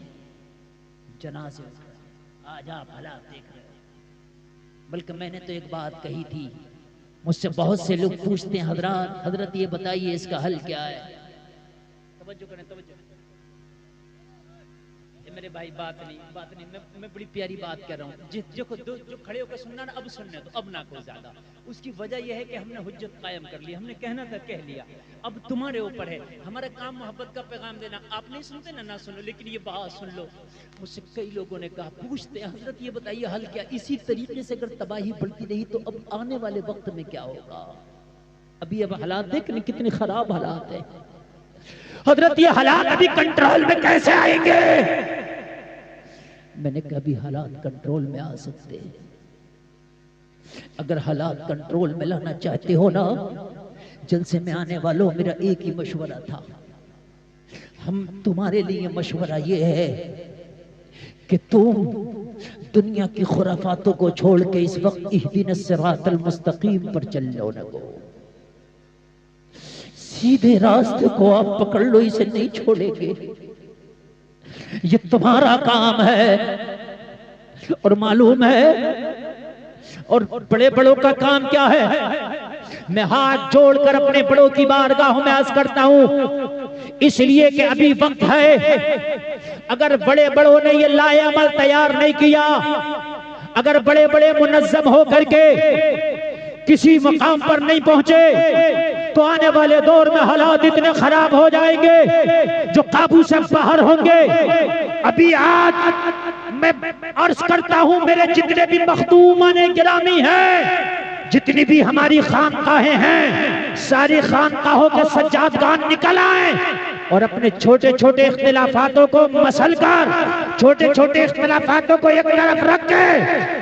जनाजे आज आप हालात देख रहे हो। बल्कि मैंने तो एक बात कही थी, मुझसे बहुत से लोग पूछते हैं हजरत हजरत ये बताइए इसका हल क्या है। तवज्जो करें तवज्जो। ये मेरे भाई बात नहीं मैं बड़ी प्यारी बात कर रहा हूँ। जो खड़े होकर सुनना ना अब सुनने तो अब ना को ज्यादा। उसकी वजह यह है कि हमने हुज्जत कायम कर ली, हमने कहना था कह लिया, अब तुम्हारे ऊपर है। हमारा काम मोहब्बत का पैगाम देना। आप नहीं सुनते ना सुनो, लेकिन ये बात सुन लो। मुझसे कई लोगों ने कहा, पूछते हैं हजरत ये बताइए हल क्या। इसी तरीके से अगर तबाही बढ़ती रही तो अब आने वाले वक्त में क्या होगा। अभी अब हालात देख कितने खराब हालात है हजरत, ये हालात अभी कंट्रोल में कैसे आएंगे। मैंने कहा अभी हालात कंट्रोल में आ सकते हैं। अगर हालात कंट्रोल में लाना चाहते हो ना, जलसे में आने वालों मेरा एक ही मशवरा था। हम तुम्हारे लिए मशवरा ये है कि तुम दुनिया की खुराफातों को छोड़ के इस वक्त इहदिनस सिरातल मुस्तकीम पर चल लो ना को। सीधे रास्ते को आप पकड़ लो, इसे नहीं छोड़ेंगे। ये तुम्हारा काम है और मालूम है। और बड़े बड़ों का काम क्या है। मैं हाथ जोड़कर अपने बड़ों की बारगाहों में अर्ज करता हूं, इसलिए कि अभी वक्त है। अगर बड़े बड़ों ने ये लाए अमल तैयार नहीं किया, अगर बड़े बड़े मुनज्जम होकर के किसी मकाम पर नहीं पहुंचे, तो आने वाले दौर में हालात इतने खराब हो जाएंगे जो काबू से बाहर होंगे। अभी आज मैं अर्ज करता हूं, मेरे जितने भी मखदूमान गिरामी हैं, जितनी भी हमारी खानकाहें हैं, सारी खानकाहों के सज्जादगान निकल आए और अपने छोटे छोटे इख्तिलाफातों को मसल कर, छोटे छोटे इख्तिलाफातों को एक तरफ रख के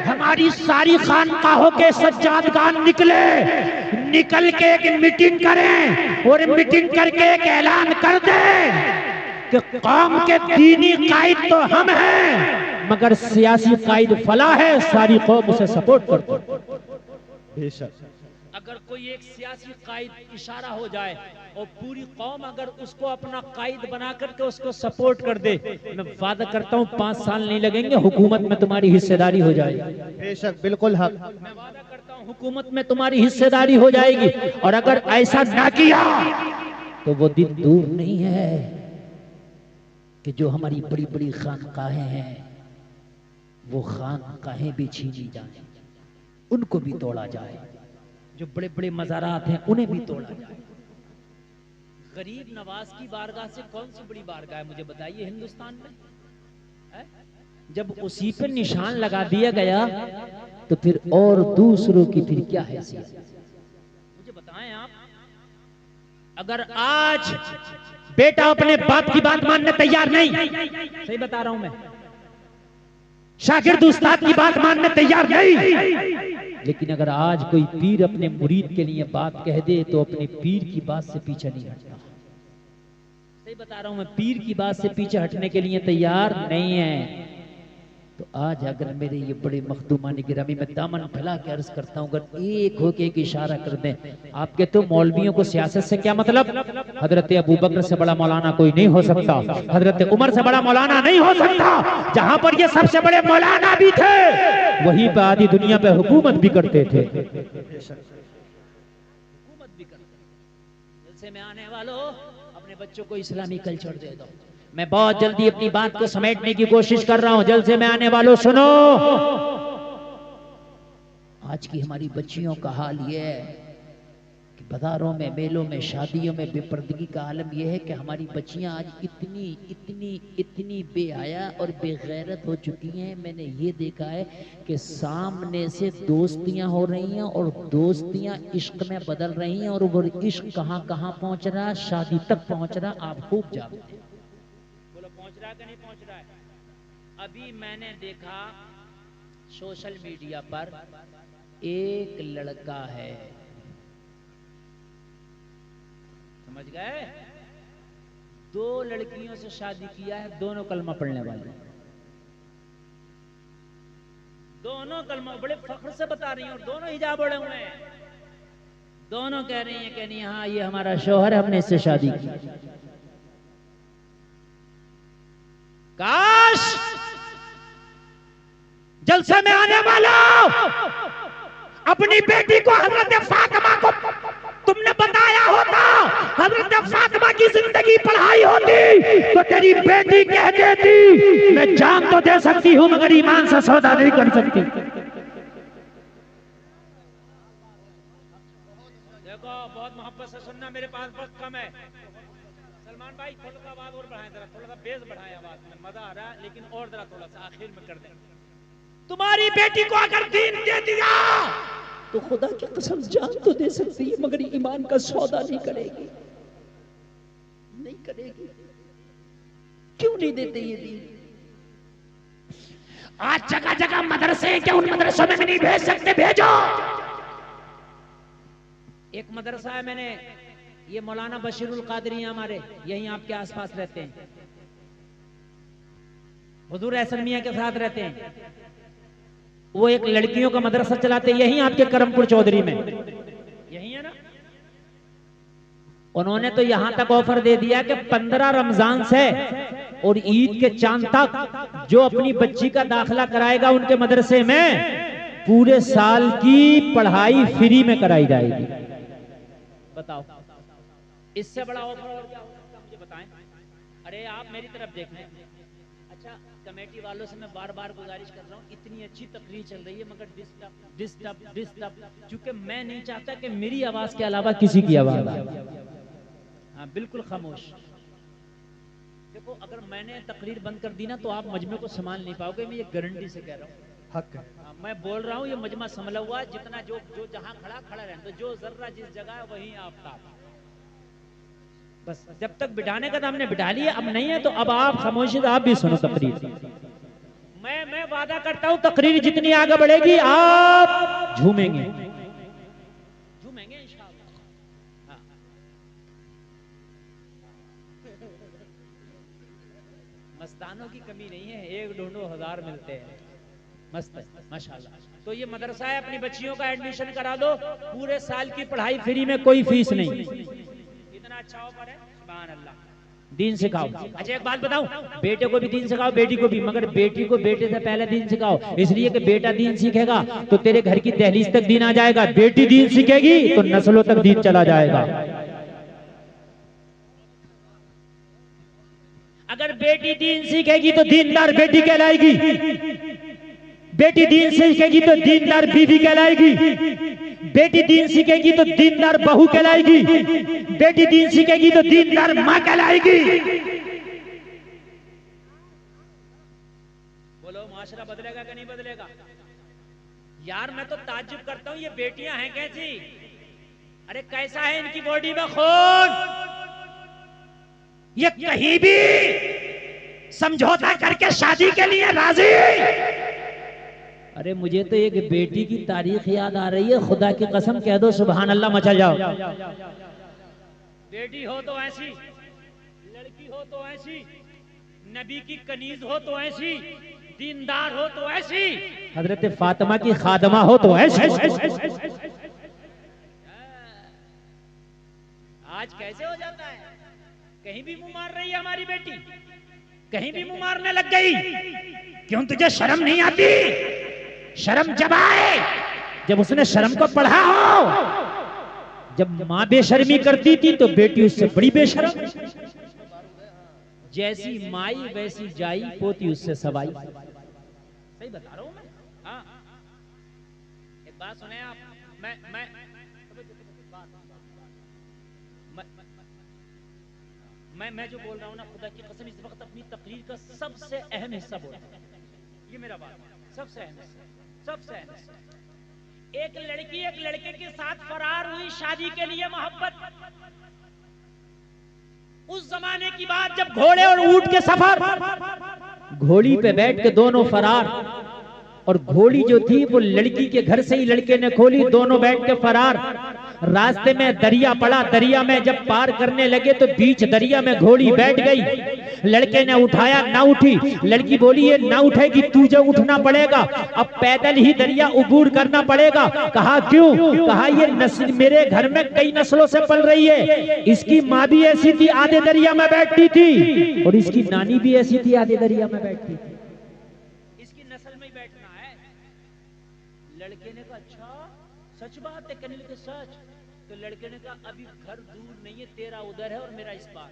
हमारी सारी खानकाहों के सज्जादगान निकल के एक मीटिंग करें और मीटिंग करके एक ऐलान कर दें कि कौम के दीनी कायद तो हम हैं, मगर सियासी कायद फला है, सारी कौम उसे सपोर्ट करती है। बेशक अगर कोई एक सियासी कायद इशारा हो जाए और पूरी कौम अगर उसको अपना कायद बना करके उसको सपोर्ट कर दे, मैं वादा करता हूँ 5 साल नहीं लगेंगे, हुकूमत में तुम्हारी हिस्सेदारी हो जाएगी। बेशक बिल्कुल हक। मैं वादा करता हूँ हुकूमत में तुम्हारी हिस्सेदारी हो जाएगी। और अगर ऐसा ना किया तो वो दिन दूर नहीं है कि जो हमारी बड़ी बड़ी खानकाहें हैं वो खानकाहें भी छीनी जाए, उनको भी तोड़ा जाए। जो बड़े बड़े मज़ारात हैं उन्हें भी तोड़ा जाए। गरीब नवाज की बारगाह से कौन सी बड़ी बारगाह है मुझे बताइए हिंदुस्तान में है? जब उसी पर निशान लगा दिया गया तो फिर और दूसरों की फिर क्या हैसियत, मुझे बताएं आप। अगर आज बेटा अपने बाप की बात मानने तैयार नहीं, सही बता रहा हूं मैं, शागिर्द उस्ताद की बात मानने तैयार नहीं, लेकिन अगर आज कोई पीर अपने मुरीद के लिए बात कह दे तो अपने पीर की बात से पीछे नहीं हटता। सही बता रहा हूं मैं, पीर की बात से पीछे हटने के लिए तैयार नहीं है। तो आज अगर मेरे ये बड़े मखदूमानी गिरामी में दामन फैला के अर्ज करता हूं, अगर एक होके एक इशारा कर दें, आपके तो मौलवियों को सियासत से क्या मतलब। हजरत अबू बकर से बड़ा मौलाना कोई नहीं हो सकता, हजरत उमर से बड़ा मौलाना नहीं हो सकता। जहां पर ये सबसे बड़े मौलाना भी थे, वहीं पर आधी दुनिया पे हुकूमत भी करते थे। हुकूमत भी करते। जलसे में आने वालों अपने बच्चों को इस्लामी कल्चर दे दो। मैं बहुत जल्दी अपनी बात को समेटने की कोशिश कर रहा हूं। जलसे में आने वालों सुनो, आज की हमारी बच्चियों का हाल यह है कि बाजारों में, मेलों में, शादियों में बेपर्दगी का आलम यह है कि हमारी बच्चियां आज इतनी इतनी इतनी बेहया और बेगैरत हो चुकी हैं। मैंने ये देखा है कि सामने से दोस्तियां हो रही हैं और दोस्तियां इश्क में बदल रही हैं, और वो इश्क कहाँ कहाँ पहुंच रहा है, शादी तक पहुंच रहा। आप खूब जानते हैं, पहुंच रहा है कि नहीं पहुंच रहा है। अभी मैंने देखा सोशल मीडिया पर एक लड़का है, समझ गए, 2 लड़कियों से शादी किया है, दोनों कलमा पढ़ने वाले, दोनों कलमा बड़े फख्र से बता रही हैं, और दोनों हिजाब ओढ़े हुए हैं। दोनों कह रही हैं कि नहीं हाँ ये हमारा शौहर है, हमने इससे शादी की। काश जलसे में आने वालों अपनी बेटी को हजरत फातिमा को तुमने बताया होता, हजरत फातिमा की जिंदगी पढ़ाई होती तो तेरी बेटी कह देती मैं जान तो दे सकती हूं मगर ईमान से सौदा नहीं कर सकती। देखो बहुत मोहब्बत से सुनना, मेरे पास वक्त कम है। सलमान भाई थोड़ा सा आवाज और बढ़ाएं, जरा थोड़ा सा बेस बढ़ाएं आवाज में, मजा आ रहा है लेकिन और जरा थोड़ा सा आखिर में कर दें। तुम्हारी बेटी को अगर दीन दे दिया तो खुदा की कसम जान तो दे सकती है मगर ईमान का सौदा नहीं करेगी, नहीं करेगी। क्यों नहीं देते ये दीन? आज जगह जगह मदरसे, क्या उन मदरसों में भी नहीं भेज सकते? भेजो। एक मदरसा है, मैंने ये मौलाना बशीरुल कादरी हमारे यहीं आपके आसपास रहते हैं, हुजूर एहसन मियां के साथ रहते हैं। वो एक लड़कियों का मदरसा चलाते यहीं आपके करमपुर चौधरी में, यही है ना। उन्होंने तो यहां तक ऑफर दे दिया कि 15 रमजान से और ईद के चांद तक जो अपनी बच्ची का दाखिला कराएगा उनके मदरसे में पूरे साल की पढ़ाई फ्री में कराई जाएगी। बताओ इससे बड़ा ऑफर और क्या हो सकता है, मुझे बताएं। अरे आप मेरी तरफ देख लें। अच्छा कमेटी वालों से मैं बार बार गुजारिश कर रहा हूँ, इतनी अच्छी तकरीर चल रही है मगर डिस्टर्ब, चूंकि मैं नहीं चाहता कि मेरी आवाज के अलावा किसी की आवाज आए। हाँ बिल्कुल खामोश। देखो अगर मैंने तकरीर बंद कर दी ना तो आप मजमे को संभाल नहीं पाओगे, मैं ये गारंटी से कह रहा हूँ। हक है। मैं बोल रहा हूँ ये मजमा संभला हुआ, जितना जो जहां खड़ा रहने, तो जो जर्रा जिस जगह है वहीं आफ्ताब। बस जब तक बिठाने का था हमने बिठा लिया, अब नहीं है तो अब आप खामोशी से आप भी सुनो तकरीर। मैं वादा करता हूँ तकरीर जितनी आगे बढ़ेगी आप झूमेंगे इंशाअल्लाह। हाँ। मस्तानों की कमी नहीं है, एक ढूंढो हजार मिलते हैं। मस्त है माशाल्लाह। तो ये मदरसा है, अपनी बच्चियों का एडमिशन करा दो, पूरे साल की पढ़ाई फ्री में, कोई फीस नहीं। इतना अच्छा ऑफर है, सुभान अल्लाह। दीन सिखाओ। अच्छा एक बात बताऊं, बेटे को भी दीन सिखाओ, बेटी को भी, मगर बेटी को बेटे से पहले दीन सिखाओ, इसलिए कि बेटा दीन सीखेगा तो तेरे घर की दहलीज तक दीन आ जाएगा, बेटी दीन सीखेगी तो नस्लों तक दीन चला जाएगा। अगर बेटी दीन सीखेगी तो दीनदार बेटी कहलाएगी, बेटी दीन सीखेगी तो दीनदार बीवी कहलाएगी, बेटी दीन सीखेगी तो दीनदार बहू कहलाएगी, बेटी दीन सीखेगी तो दीनदार मां कहलाएगी। बोलो माशरा बदलेगा कि नहीं बदलेगा? यार मैं तो ताज्जुब करता हूं, ये बेटियां हैं कैसी? अरे कैसा है इनकी बॉडी में खून? ये कहीं भी समझौता करके शादी के लिए राजी। अरे मुझे तो एक बेटी की तारीख याद आ रही है, खुदा की कसम कह दो सुभान अल्लाह मचा जाओ। बेटी हो तो ऐसी, लड़की हो तो ऐसी, नबी की कनीज हो तो ऐसी, दीनदार हो तो ऐसी, हजरत फातिमा की खादमा हो तो ऐसी। आज कैसे हो जाता है? कहीं भी मुंह मार रही है हमारी बेटी, कहीं भी मुंह मारने लग गई। क्यों तुझे शर्म नहीं आती? शर्म जब आए जब उसने शर्म को पढ़ा हो। जब माँ बेशर्मी करती थी तो बेटी उससे बड़ी बेशर्म। जैसी माई वैसी जाई, पोती उससे सवाई। सही बता रहा हूं मैं। हाँ एक बात सुने आप, मैं जो बोल रहा हूं ना, खुदा की कसम इस वक्त अपनी तकरीर का सबसे अहम हिस्सा बोल रहा हूं। ये मेरा बात है, सबसे अहम हिस्सा, सबसे अहम हिस्सा। एक लड़की एक लड़के के साथ फरार हुई शादी के लिए, मोहब्बत। उस जमाने की बात जब घोड़े और ऊंट के सफर, घोड़ी पे बैठ के दोनों फरार, और घोड़ी जो थी वो लड़की के घर से ही लड़के ने खोली, दोनों बैठ के फरार। रास्ते में दरिया पड़ा, दरिया में जब पार करने लगे तो बीच दरिया में घोड़ी बैठ गई। लड़के ने उठाया, ना उठी। लड़की बोली ये ना उठेगी, तुझे उठना पड़ेगा, अब पैदल ही दरिया उबूर करना पड़ेगा। कहा क्यों? कहा ये नस्ल मेरे घर में कई नस्लों से पल रही है। इसकी माँ भी ऐसी थी, आधे दरिया में बैठती थी, और इसकी नानी भी ऐसी थी, आधे दरिया में बैठती थी। इसकी नस्ल में ही बैठना है। लड़के ने कहा अच्छा सच बात है? कहने लगे सच। तो लड़के ने कहा अभी घर दूर नहीं है, तेरा उधर है और मेरा इस पार।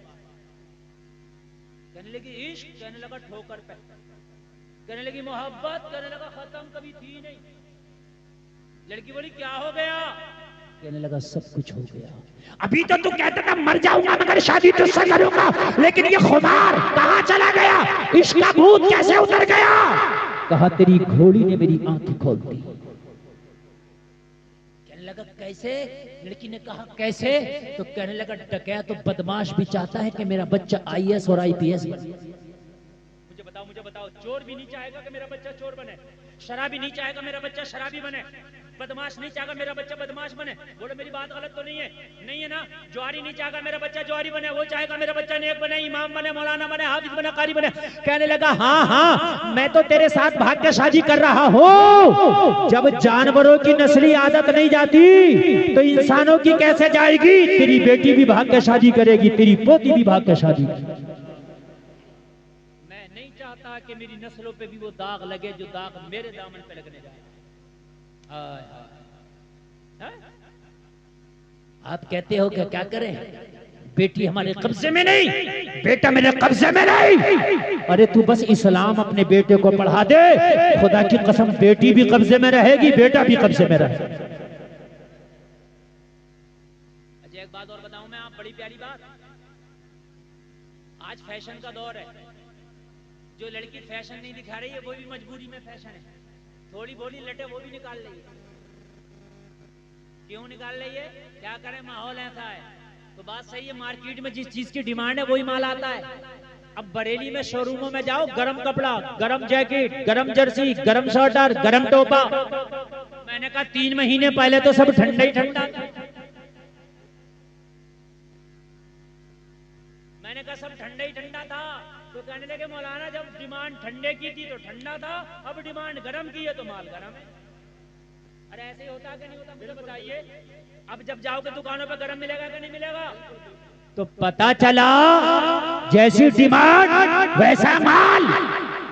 कहने लगी इश्क, कहने लगा ठोकर पे। कहने लगी मोहब्बत, कहने लगा खत्म, कभी थी नहीं। लड़की बोली क्या हो गया? कहने लगा सब कुछ हो गया। अभी तो तू कहता था मर जाऊंगा मगर शादी तुझसे करूंगा, लेकिन ये खुमार कहाँ चला गया? इश्क का भूत कैसे उतर गया? कहा तेरी घोड़ी ने मेरी आंखें खोल दी। लगा कैसे? लड़की ने कहा कैसे? तो कहने लगा डकैत तो बदमाश भी चाहता है कि मेरा बच्चा आईएएस और आईपीएस बने। मुझे बताओ, चोर भी नहीं चाहेगा कि मेरा बच्चा चोर बने, शराबी नहीं चाहेगा मेरा बच्चा शराबी बने, बदमाश नहीं चाहेगा मेरा बच्चा बदमाश बने। बोलो मेरी बात गलत तो नहीं है? नहीं है ना? ज्वारी नहीं चाहेगा मेरा बच्चा ज्वारी बने, वो चाहेगा मेरा बच्चा नेक बने, इमाम बने, मौलाना बने, हाफिज बने, कारी बने। कहने लगा हाँ हाँ मैं तो तेरे साथ भाग्यशाली कर रहा हूँ। जब जानवरों की नस्ली आदत नहीं जाती तो इंसानों की कैसे जाएगी? तेरी बेटी भी भाग्यशाली करेगी, तेरी पोती भी भाग्यशाली। मैं नहीं चाहता कि मेरी नस्लों पे भी वो दाग लगे जो दाग मेरे दामन पे लगने जाए। आप कहते हो कि क्या करें? बेटी हमारे कब्जे में नहीं, बेटा मेरे कब्जे में नहीं। अरे तू बस इस्लाम अपने बेटे को पढ़ा दे, खुदा की कसम बेटी भी कब्जे में रहेगी, बेटा भी कब्जे में रहेगा। अच्छा एक बात और बताऊं मैं, आप बड़ी प्यारी बात। आज फैशन का दौर है। जो लड़की फैशन नहीं दिखा रही है वो भी मजबूरी में फैशन है। थोड़ी बोली लटे वो भी निकाल रही है। क्यों निकाल रही है? क्या करें, माहौल ऐसा है। तो बात सही है, मार्केट में जिस चीज की डिमांड है वही माल आता है। अब बरेली में शोरूमों में जाओ, गरम कपड़ा, गरम जैकेट, गरम जर्सी, गरम स्वेटर, गरम टोपा। मैंने कहा 3 महीने पहले तो सब ठंडा ही ठंडा था। मैंने कहा सब ठंडा ही ठंडा था। तो कहने लगे मौलाना जब डिमांड ठंडे की थी तो ठंडा था, अब डिमांड गरम की है तो माल गरम है। अरे ऐसे ही होता कि नहीं होता? मुझे बताइए। अब जब जाओगे दुकानों पे गरम मिलेगा कि नहीं मिलेगा? तो पता चला जैसी डिमांड वैसा माल।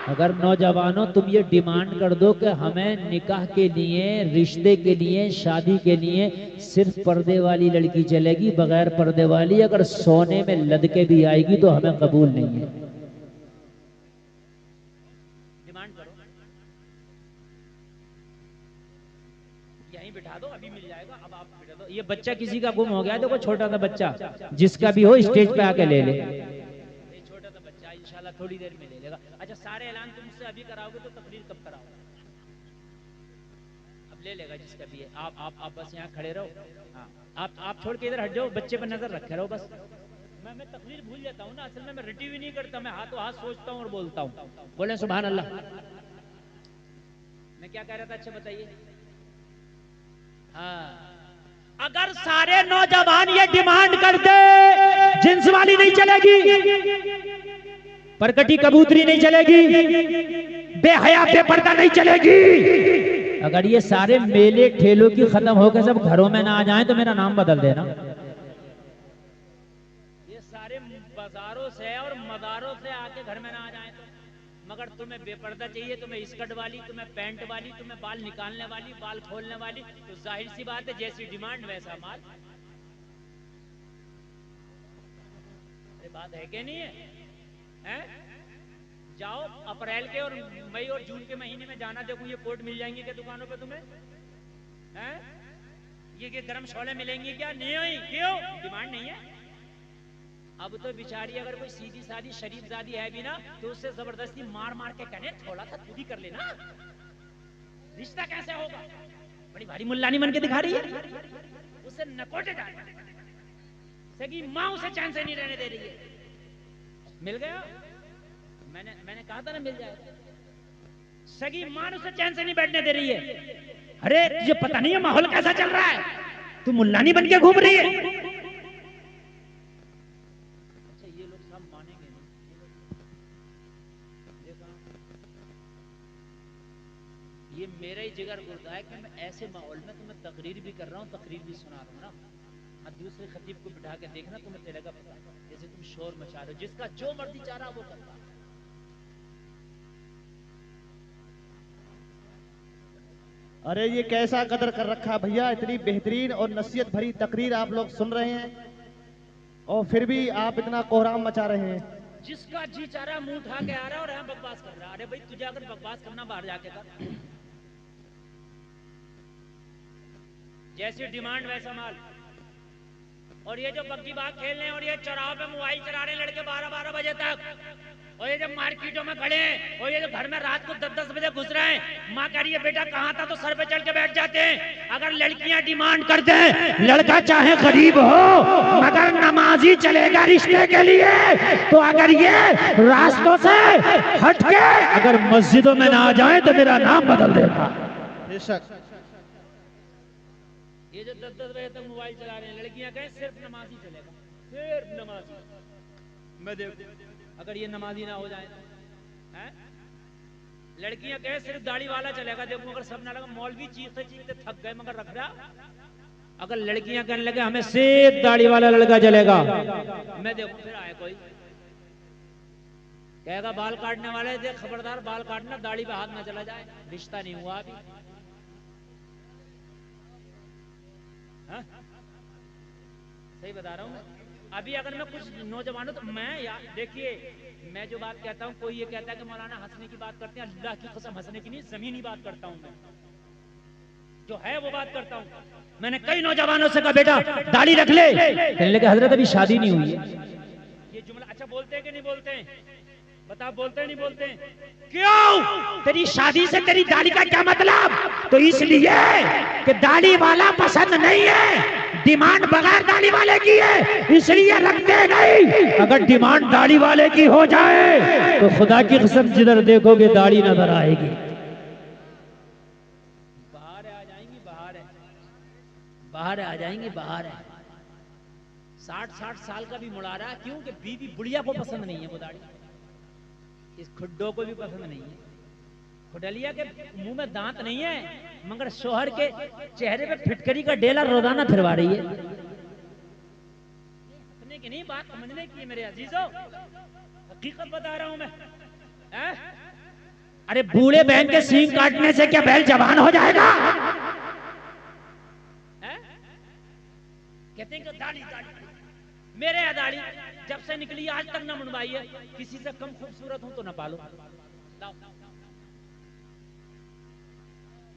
अगर नौजवानों तुम ये डिमांड कर दो कि हमें निकाह के लिए, रिश्ते के लिए, शादी के लिए सिर्फ पर्दे वाली लड़की चलेगी, बगैर पर्दे वाली अगर सोने में लद के भी आएगी तो हमें कबूल नहीं है। डिमांड करो, यहीं बिठा दो, अभी मिल जाएगा। अब आप बिठा दो। ये बच्चा किसी का गुम हो गया, देखो छोटा सा बच्चा, जिसका भी हो स्टेज पे आके ले ले। ये छोटा सा बच्चा इंशाल्लाह थोड़ी देर में ले लेगा। अच्छा सारे ऐलान तुम मुझसे अभी कराओगे तो तकरीर कब कराओगे? अब ले लेगा जिसका भी है। आप बस यहाँ खड़े रहो। हाँ आप छोड़ के इधर हट जाओ, बच्चे पर नजर रखे रहो बस। मैं तकरीर भूल जाता हूँ ना, असल में मैं रिटी भी नहीं करता, मैं हाथों हाथ सोचता हूँ और बोलता हूँ। बोले सुभान अल्लाह। मैं क्या कह रहा था? अच्छा बताइए। हाँ, अगर सारे नौजवान ये डिमांड करते, जिन्स वाली नहीं चलेगी, परकटी कबूतरी नहीं चलेगी, बेहया बेपर्दा नहीं चलेगी। अगर ये सारे मेले ठेलों की खत्म होकर सब घरों में ना आ जाएं तो मेरा नाम बदल देना। ये सारे बाजारों से और मदारों से आके घर में ना आ जाएं तो। मगर तुम्हें बेपर्दा चाहिए, तुम्हें स्कर्ट वाली, तुम्हें पैंट वाली, तुम्हें बाल निकालने वाली, बाल खोलने वाली, तो जाहिर सी बात है जैसी डिमांड वैसा माल। अरे बात है कि नहीं है? हैं? जाओ अप्रैल के और मई और जून के महीने में जाना, देखो ये कोट मिल जाएंगे क्या दुकानों पे तुम्हें? हैं? ये गरम शोले मिलेंगे क्या? नहीं। क्यों? डिमांड नहीं है। अब तो बेचारी अगर कोई सीधी सादी शरीफ जादी है भी ना तो उससे जबरदस्ती मार मार के कहने थोड़ा सा तू भी कर लेना, रिश्ता कैसे होगा? बड़ी भारी मुल्लानी मन के दिखा रही है, उससे नकोटे जा रही है, सगी माँ उसे चैन से नहीं रहने दे रही है। मिल गया? मैंने कहा था ना मिल जाएगा। सगी माँ उसे चैन से नहीं बैठने दे रही है। अरे तुझे पता नहीं है माहौल कैसा चल रहा है? तू मुल्ला नहीं बन के घूम रही है? अच्छा ये लोग सब मानेंगे नहीं। देखा, ये मेरा ही जिगर गुर्दा है कि मैं ऐसे माहौल में तुम्हें तकरीर भी कर रहा हूँ, तकरीर भी सुना रहा हूँ ना। और दूसरे खतीब को बिठा के देखना, तुम्हें चलेगा पता, जैसे तुम शोर मचा रहे हो, जिसका जो मर्जी चाह रहा वो करता। अरे ये कैसा कदर कर रखा है भैया, इतनी बेहतरीन और नसीहत भरी तकरीर आप लोग सुन रहे हैं और फिर भी आप इतना कोहराम मचा रहे हैं। जिसका जी चाह रहा मुंह उठा के आ रहा है और यहाँ बकवास कर रहा है। अरे भाई तुझे अगर बकवास करना बाहर जाके कर, जैसी डिमांड वैसा माल। और ये जो बग्गी बाग खेलने और ये चौराहे पे मोबाइल चला रहे लड़के 12-12 बजे तक, और ये जो मार्केटों में खड़े हैं, और ये जो घर में रात को 10-10 बजे घुस रहे हैं, माँ कह रही है बेटा कहाँ था, तो सर पे चढ़ के बैठ जाते हैं। अगर लड़कियां डिमांड करते हैं, लड़का चाहे गरीब हो मगर नमाजी चलेगा रिश्ते के लिए, तो अगर ये रास्तों से हट के अगर मस्जिदों में ना आ जाए तो मेरा नाम बदल देगा। बेशक ये जो 10-10 बजे तक मोबाइल चला रहे हैं, लड़कियां कहें सिर्फ नमाजी चलेगा, सिर्फ नमाजी। मैं देख अगर ये नमाजी ना हो जाए, हैं? लड़कियां कहें सिर्फ दाढ़ी वाला चलेगा, देखो अगर सब ना लगा, मौलवी चीखते चीखते थक गए मगर रख रहा। अगर लड़कियां कहने लगे हमें सिर्फ दाढ़ी वाला लड़का चलेगा, मैं देखो फिर आए कोई कहेगा बाल काटने वाले देख खबरदार, बाल काटना, दाढ़ी पे हाथ ना चला जाए, रिश्ता नहीं हुआ अभी। हाँ? सही बता रहा हूँ मैं। अभी अगर मैं कुछ नौजवानों तो मैं यार देखिए, मैं जो बात कहता हूँ, कोई ये कहता है कि मौलाना हंसने की बात करते हैं, अल्लाह की कसम हंसने की नहीं, जमीनी बात करता हूँ मैं, जो है वो बात करता हूँ। मैंने कई नौजवानों से कहा बेटा दाढ़ी रख ले, कहने लगे हजरत अभी शादी नहीं हुई है। ये जुमला अच्छा बोलते हैं कि नहीं बोलते हैं? बता, बोलते हैं नहीं बोलते हैं? क्यों? तेरी शादी से तेरी दाढ़ी का क्या मतलब? तो इसलिए कि दाढ़ी वाला पसंद नहीं है, डिमांड बगैर दाढ़ी वाले की है, इसलिए रखते नहीं। अगर डिमांड दाढ़ी वाले की हो जाए तो खुदा की कसम जिधर देखोगे दाढ़ी नजर आएगी। बाहर आ जाएंगी, बाहर आ जाएंगी, बाहर है। 60-60 साल का भी मुड़ा रहा है, क्यों कि बीवी बुढ़िया को पसंद नहीं है वो दाढ़ी, इस खुड्डों को भी पसंद नहीं है। खुडलिया के मुंह में दांत नहीं है मगर शोहर के चेहरे पे फिटकरी का डेला रोजाना फिरवा रही है। हंसने की नहीं, बात समझने की है मेरे अजीजों, हकीकत बता रहा हूं मैं। अरे बूढ़े बहन के सींग काटने से क्या बैल जवान हो जाएगा? कहते हैं कि दाढ़ी दाढ़ी, मेरे यहाँ दाढ़ी जब से निकली आज तक ना मुंडवाई है। किसी से कम खूबसूरत हूं तो ना पालो,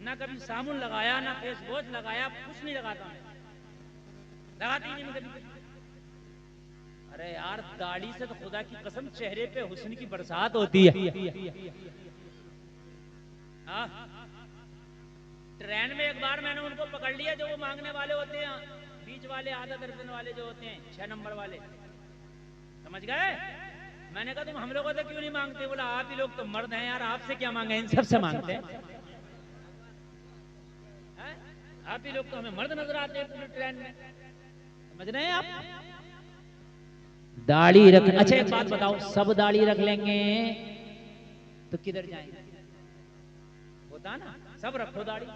ना कभी साबुन लगाया, ना फेस वॉश लगाया, कुछ नहीं लगाता मैं, लगाती नहीं मैं कभी। अरे यार दाढ़ी से तो खुदा की कसम चेहरे पे हुस्न की बरसात होती है। ट्रेन में एक बार मैंने उनको पकड़ लिया जो वो मांगने वाले होते हैं, बीच वाले आधा दर्जन वाले जो होते हैं, 6 नंबर वाले, समझ गए? मैंने कहा तुम हम लोगों से क्यों नहीं मांगते? बोला आप ही लोग तो मर्द हैं यार, आपसे क्या मांगे, इन सबसे मांगते हैं। आप ही लोग तो हमें मर्द नजर आते हैं पूरी ट्रेन में, समझ रहे हैं आप? दाढ़ी रख, अच्छा एक बात बताओ, सब दाढ़ी रख लेंगे तो किधर जाएंगे? होता ना, सब रखो दाढ़ी।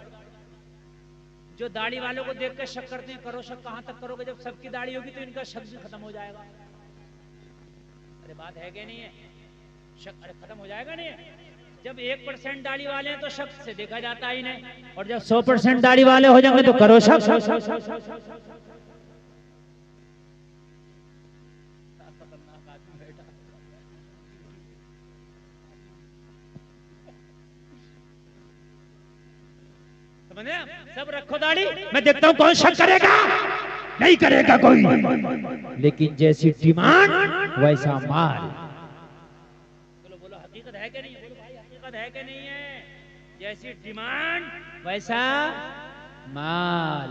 जो दाढ़ी वालों को देख कर शक करते हैं, करो शक, कहां तक करोगे? जब सबकी दाढ़ी होगी तो इनका शक भी खत्म हो जाएगा। अरे बात है कि नहीं है? शक अरे खत्म हो जाएगा नहीं? जब 1% दाढ़ी वाले हैं तो शक से देखा जाता ही नहीं, और जब 100% दाढ़ी वाले हो जाएंगे तो करो शक। सब रखो दाढ़ी, मैं देखता हूं कौन शक करेगा, नहीं करेगा कोई। लेकिन जैसी डिमांड वैसा माल। बोलो बोलो हकीकत है कि नहीं? बोलो भाई हकीकत है कि नहीं है? जैसी डिमांड वैसा माल।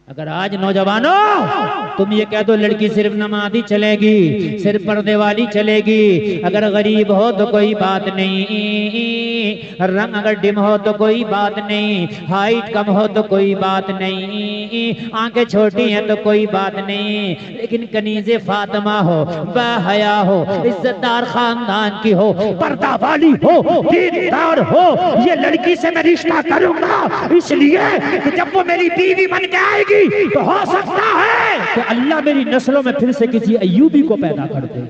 अगर आज नौजवानों तुम ये कह दो लड़की सिर्फ नमाज़ी चलेगी, सिर्फ पर्दे वाली चलेगी, अगर गरीब हो तो कोई बात नहीं, रंग अगर डिम हो तो कोई बात नहीं, हाइट कम हो तो कोई बात नहीं, आंखें छोटी हैं तो कोई बात नहीं, लेकिन कनीज़े फातिमा हो, बाहया हो, इज्जतदार खानदान की हो, पर्दा वाली हो, दीनदार हो, ये लड़की से मैं रिश्ता करूंगा इसलिए कि जब वो मेरी बीवी बन के आएगी तो हो सकता है कि अल्लाह मेरी नस्लों में फिर से किसी अय्यूबी को पैदा कर दे।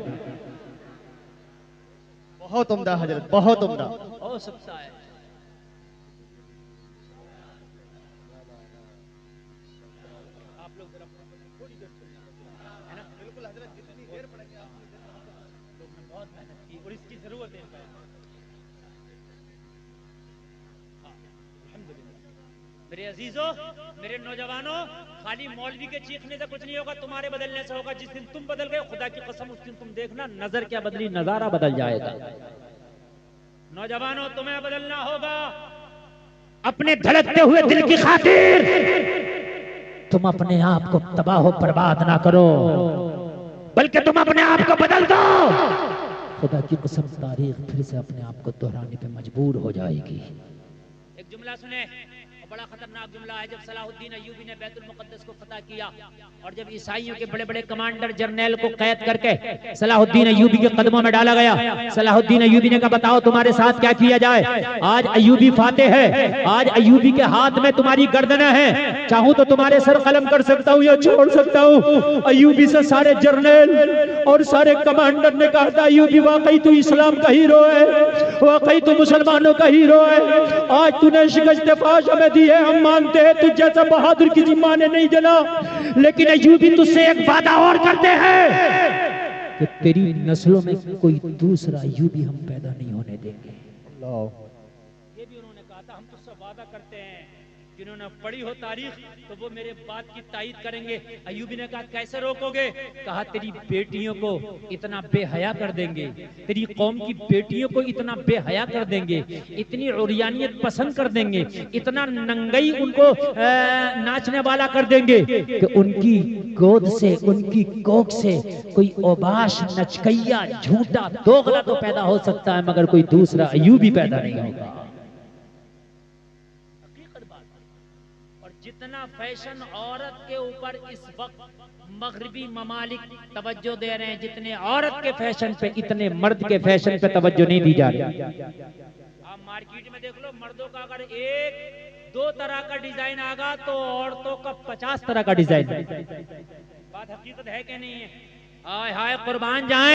बहुत उम्दा हजरत, बहुत उम्दा। हो सकता है। आप लोग जरा थोड़ी देर है ना, बिल्कुल हजरत, जितनी देर पड़ेगी आपने बहुत मेहनत की और इसकी जरूरत है। मेरे अजीजों, मेरे नौजवानों, खाली मौलवी के चीखने से कुछ नहीं होगा, तुम्हारे बदलने से होगा। जिस दिन तुम बदल गए, खुदा की कसम, उस दिन तुम देखना नजर क्या बदली, नजारा बदल जाएगा। नौजवानों, तुम्हें बदलना होगा अपने धड़कते हुए दिल की खातिर। तुम अपने आप को तबाह बर्बाद ना करो, बल्कि तुम अपने आप को बदल दो। खुदा की कसम, तारीख फिर से अपने आप को दोहराने पे मजबूर हो जाएगी। एक जुमला सुने, बड़ा खतरनाक जुमला है। जब सलाहुद्दीन अय्यूबी ने बैतुल मुक़द्दस को फतह किया और जब ईसाइयों के बड़े बड़े कमांडर जर्नल को कैद करके सलाहुद्दीन अय्यूबी के कदमों में डाला गया, सलाहुद्दीन अय्यूबी ने कहा बताओ तुम्हारे साथ क्या किया जाए। आज अय्यूबी फातेह है, आज अय्यूबी के हाथ में तुम्हारी गर्दनें हैं, चाहूं तो तुम्हारे सर कलम कर सकता हूं या छोड़ सकता हूं। अय्यूबी से सारे जर्नल और सारे कमांडर ने कहा था अय्यूबी वाकई तू इस्लाम का हीरो है, वाकई तू मुसलमानों का हीरो है, आज तूने शिकस्त फाश हमें दी है, हम मानते हैं तुझ जैसा बहादुर किसी माँ ने नहीं जना, लेकिन अय्यूबी तुझसे एक वादा और करते हैं कि तेरी नस्लों में कोई दूसरा अय्यूबी हम पैदा नहीं होने देंगे। ये भी उन्होंने कहा था, हम तुझसे वादा करते हैं, जिन्होंने पढ़ी हो तारीख तो वो मेरे बात की तायीद करेंगे। अय्यूबी ने कहा कैसे रोकोगे? कहा तेरी बेटियों को इतना बेहया कर देंगे, तेरी कौम की बेटियों को इतना बेहया कर देंगे, इतनी उरियानियत पसंद कर देंगे, इतना नंगई उनको नाचने वाला कर देंगे कि उनकी गोद से, उनकी कोख से कोई ओबाश, नचकैया, झूठा, दोगला तो पैदा हो सकता है, मगर कोई दूसरा अय्यूबी पैदा नहीं होगा। जितना फैशन औरत के ऊपर इस वक्त मगरिबी ममालिक तवज्जो दे रहे हैं, जितने औरत के फैशन पे इतने मर्द के फैशन पे तवज्जो नहीं दी जा रही। आप मार्केट में देख लो, मर्दों का अगर एक दो तरह का डिजाइन आगा तो औरतों का 50 तरह का डिजाइन। बात हकीकत है कि नहीं है? हाय हाय कुर्बान जाए।